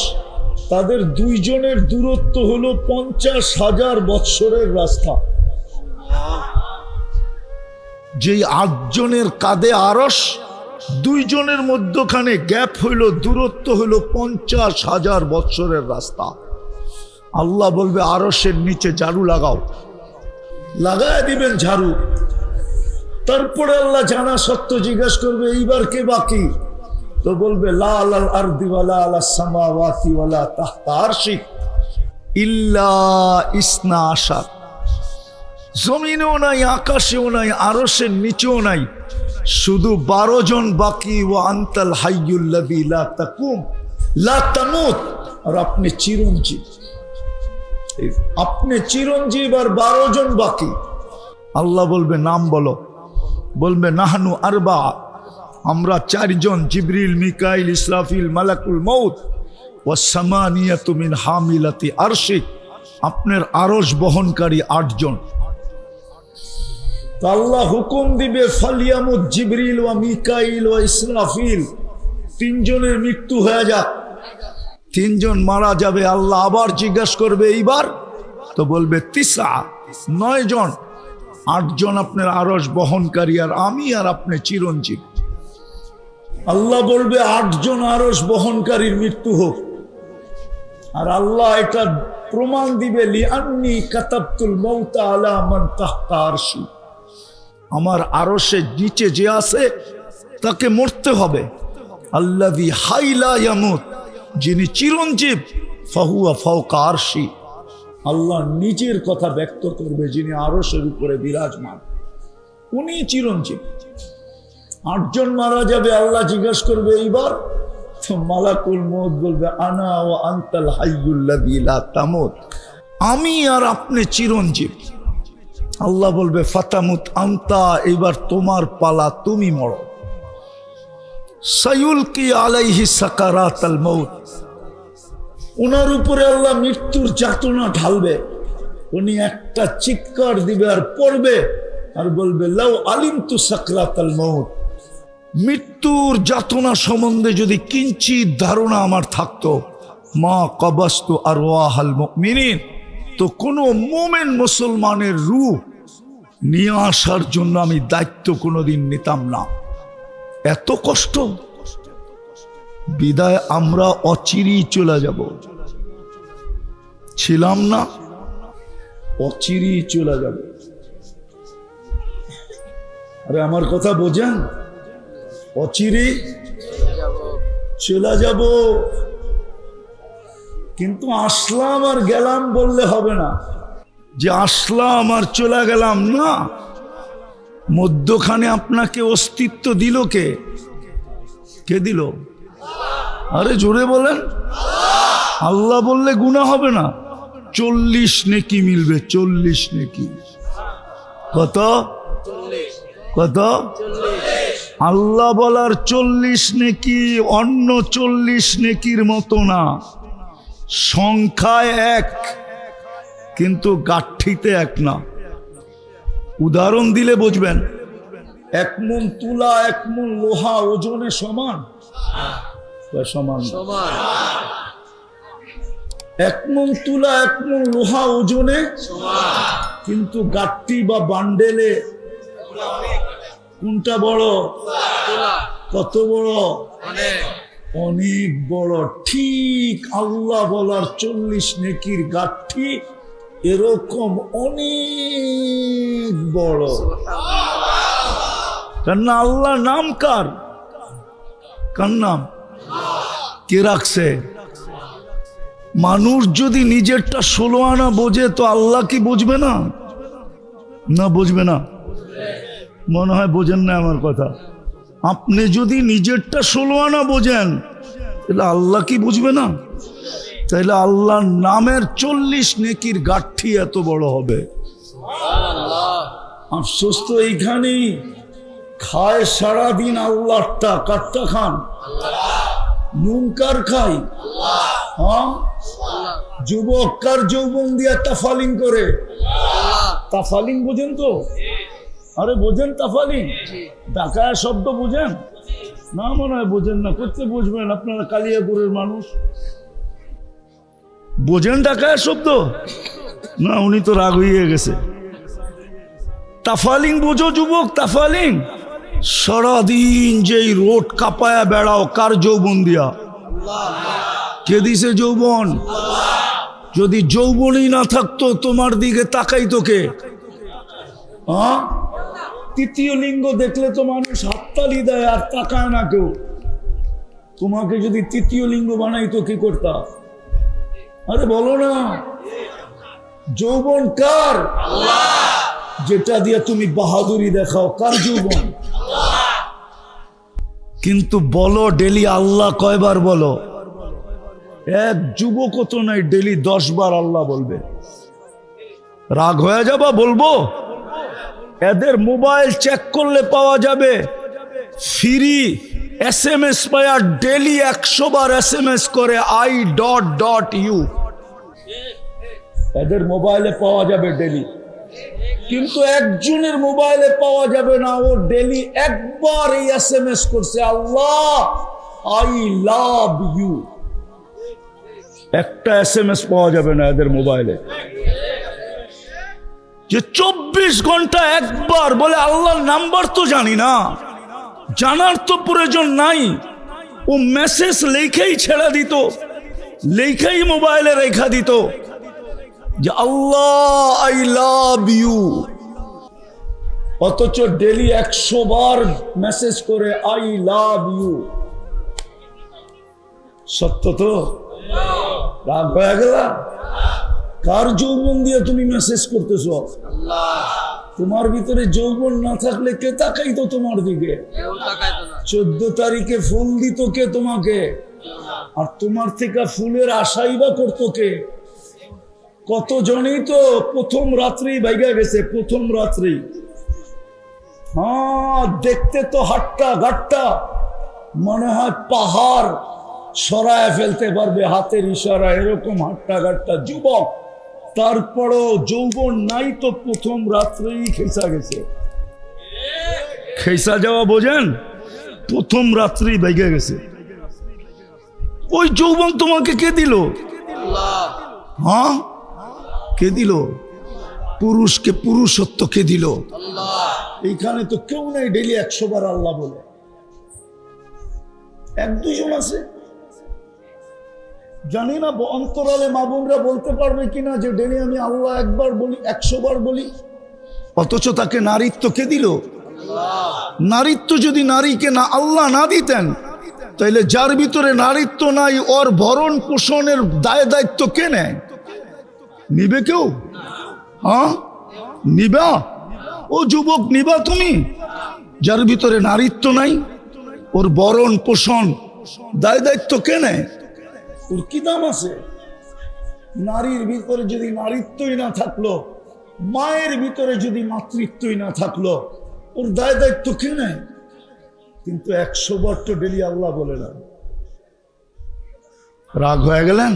তাদের 2 জনের দূরত্ব হলো 50,000 বৎসরের রাস্তা। যেই 8 জনের কাঁধে আরশ, 2 জনের মধ্যখানে গ্যাপ হইল, দূরত্ব হইল 50,000 বৎসরের রাস্তা। আল্লাহ বলবে আরশের নিচে ঝাড়ু লাগাও। লাগায় দিবেন ঝাড়ু। তারপরে আল্লাহ জানা সত্য জিজ্ঞাসা করবে এইবার কে বাকি? তো বলবে লা আলাল আরদি ওয়ালা আলাস সামাওয়াতি ওয়ালা তাহতা আরশি ইল্লা ইসনা আশার, জমিনেও নাই, আকাশেও নাই, আরশের নিচেও নাই, শুধু 12 জন বাকি। ওয়া আনতাল হাইয়ুল্লাযী লা তাকুম লা তামুত, আর আপনি চিরঞ্জীব। আপনি চিরঞ্জীব আর 12 জন বাকি। আল্লাহ বলবে নাম বলো। বলবে নাহনু আরবা, আমরা চারজন, জিবরিল, মিকাইল, ইসরাফিল, মালাকুল মউত ওয়াস সামানিয়াতু মিন হামিলাতি আরশিক, আপনার আরশ বহনকারী 8 জন। তো আল্লাহ হুকুম দিবে ফালিয়ামুত জিবরিল ওয়া মিকাইল ওয়া ইসরাফিল, 3 জনের মৃত্যু হয়ে যাক, 3 জন মারা যাবে। আল্লাহ আবার জিজ্ঞাসা করবে এইবার, তো বলবে 9 জন, 8 জন আপনার আরশ বহনকারী আর আমি আর আপনি চিরঞ্জীব। আল্লাহ বলবে 8 জন আরশ বহনকারীর মৃত্যু হোক, আর আল্লাহ এটা প্রমাণ দিবে লিআন্নি কাতাবতুল মাউতা আলা মান তাহতা আরশি, আমার আরশের নিচে যে আছে তাকে মরতে হবে। আল্লাযী হাইলা ইয়ামুত, যিনি চিরঞ্জীব, ফাহুয়া ফাওকা আরশি, আল্লাহ নিজের কথা ব্যক্ত করবে, যিনি আরশের উপরে বিরাজমান, উনি চিরঞ্জীব। 8 জন মারা যাবে, আল্লাহ জিজ্ঞাসা করবে এইবার, তো মালাকুল মউত বলবে আনা ওয়া আনতাল হাইয়ুল্লাযী লা তামুত, আমি আর আপনি চিরঞ্জীব। আল্লাহ বলবে ফাতামুত আনতা, এইবার তোমার পালা, তুমি মরো। সায়ুলকি আলাইহি সাকারাতাল মউত, ওনার উপরে আল্লাহ মৃত্যুর যাতনা ঢালবে, উনি একটা চিৎকার দিবে আর পড়বে আর বলবে লাউ আলিমতু সাকরাতাল মউত, মৃত্যুর যাতনা সম্বন্ধে যদি কিঞ্চিত ধারণা আমার থাকতো, মা কবাস্তু আরওয়াহাল মুমিনিন, তো কোনো মুমিন মুসলমানের রূহ নিয়ে আসার জন্য আমি দায়িত্ব কোনোদিন নিতাম না। এত কষ্ট, বিদায় আমরা অচিরেই চলে যাব, ছিলাম না, অচিরেই চলে যাব। আরে আমার কথা বোঝেন, অচিরেই চলে যাব। কিন্তু আসলাম আর গেলাম বললে হবে না, যে আসলাম আর চলে গেলাম না। মধ্যখানে আপনাকে অস্তিত্ব দিল কে? কে দিল? আরে জোরে বলেন। আল্লাহ বললে গুনাহ হবে না, 40 নেকি মিলবে, 40 নেকি। কত? কত? আল্লাহ বলার 40 নেকি অন্য 40 নেকির মতো না, সংখ্যায় 1 কিন্তু গাঠিতে 1 না। উদাহরণ দিলে বুঝবেন, 1 মণ তুলা 1 মণ লোহা ওজনে সমান? সমান। 1 মণ তুলা 1 মণ লোহা ওজনে কিন্তু গাঠি বা বান্ডেলে কোনটা বড়? কত বড়? অনেক বড়। ঠিক আল্লাহ বলার 40 নেকির গাঠি এরকম অনেক বড়। কেন? আল্লাহ নাম কার? কার নাম? কে রাখছে? মানুষ যদি নিজেরটা 16 আনা বোঝে তো আল্লাহ কি বুঝবে না? না বুঝবে না? মনে হয় বোঝেন না আমার কথা। আপনি যদি নিজেরটা 16 আনা বোঝেন তাহলে আল্লাহ কি বুঝবে না? তাহলে আল্লাহর নামের 40 নেকির গাঠি এত বড় হবে। আফসোস তো এইখানেই, খায় সারাদিন আল্লাহটা, কাটটা খান? নুন কার খাই? হ্যাঁ, যুবক কার যৌবন দিয়া তাফালিং করে? তাফালিং বোঝেন তো? আরে বোঝেন তাফালিং? ডাকায়া শব্দ বোঝেন না? মনে হয় বোঝেন না, করতে বুঝবেন আপনারা কালিয়াপুরের মানুষ। বোঝেন ডাকায়া শব্দ না? উনি তো রাগ হয়ে গেছে। তাফালিং বোঝো যুবক? তাফালিং সারাদিন যেই রোড কাপায়া বেড়াও, কার যৌবন দিয়া? কে দিছে যৌবন? যদি যৌবনই না থাকতো তোমার দিকে তাকাই তোকে? হ্যাঁ, তৃতীয় লিঙ্গ দেখলে তো মানুষ হাততালি দেয় আর তাকায় না কেউ। তোমাকে যদি তৃতীয় লিঙ্গ বানাইতো কি করতা? আরে বলো না। যৌবন কার? যেটা দিয়ে তুমি বাহাদুরি দেখাও, কার যৌবন? কিন্তু বলো ডেলি আল্লাহ কয়বার বলো? এক যুবক তো নাই, ডেলি 10 বার আল্লাহ বলবে। রাগ হয়ে যাবা? বলবো এদের মোবাইল চেক করলে পাওয়া যাবে ফ্রি SMS পায়া ডেলি 100 বার SMS করে I.U এদের মোবাইলে পাওয়া যাবে ডেলি, কিন্তু একজনের মোবাইলে পাওয়া যাবে না, ও ডেলি একবার এই SMS করছে আল্লাহ I love you, একটা SMS পাওয়া যাবে না এদের মোবাইলে। যে 24 ঘন্টা একবার বলে আল্লাহর নাম্বার তো জানি না, জানার তো প্রয়োজন নাই, ও মেসেজ লেখাই ছেড়ে দিত, লেখাই মোবাইলে রেখা দিত যে আল্লাহ আই লাভ ইউ, অথচ ডেলি 100 বার মেসেজ করে আই লাভ ইউ। সত্য তো? রাগ হয়ে গেল? কার যৌবন দিয়ে তুমি মেসেজ করতেছ? তোমার ভিতরে যৌবন না থাকলে কে তাকাইতো তোমার দিকে? 14 তারিখে ফুল দিত কে তোমাকে? আর তোমার থেকে ফুলের আশাই বা করতো কে? কতজনই তো প্রথম রাত্রেই ভাইগা গেছে, প্রথম রাত্রেই। হ্যাঁ, দেখতে তো হাট্টা গাট্টা, মনে হয় পাহাড় সরায় ফেলতে পারবে হাতের ইশারা, এরকম হাট্টা গাট্টা যুবক, তারপরও যৌবন নাই তো প্রথম রাত্রেই খেসা গেছে। খেসা যাওয়া বোঝেন? প্রথম রাত্রেই ভাইগা গেছে। ওই যৌবন তোমাকে কে দিল? হ্যাঁ, কে দিল? পুরুষকে পুরুষত্ব কে দিল? এইখানে তো কেউ নাই ডেলি 100 বার আল্লাহ বলে, 1-2 জন আছে। জানি না অন্তরালে মা বোনরা বলতে পারবে কিনা যে ডেলি আমি আল্লাহ একবার বলি, 100 বার বলি, অথচ তাকে নারীত্ব কে দিল? নারীত্ব যদি নারীকে না আল্লাহ না দিতেন, তাইলে যার ভিতরে নারীত্ব নাই ওর ভরণ পোষণের দায় দায়িত্ব কে নেয়? নিবে কেউ? হ্যাঁ, নিবা? ও যুবক, নিবা তুমি? যার ভিতরে নারীত্ব নাই, ওর ভরণ পোষণ দায় দায়িত্ব কে নেয়? ওর কি দাম আছে? নারীর ভিতরে যদি নারীত্বই না থাকলো, মায়ের ভিতরে যদি মাতৃত্বই না থাকলো, ওর দায় দায়িত্ব কে নেয়? কিন্তু 100 বার তো ডেলি আল্লাহ বলে না। রাগ হয়ে গেলেন?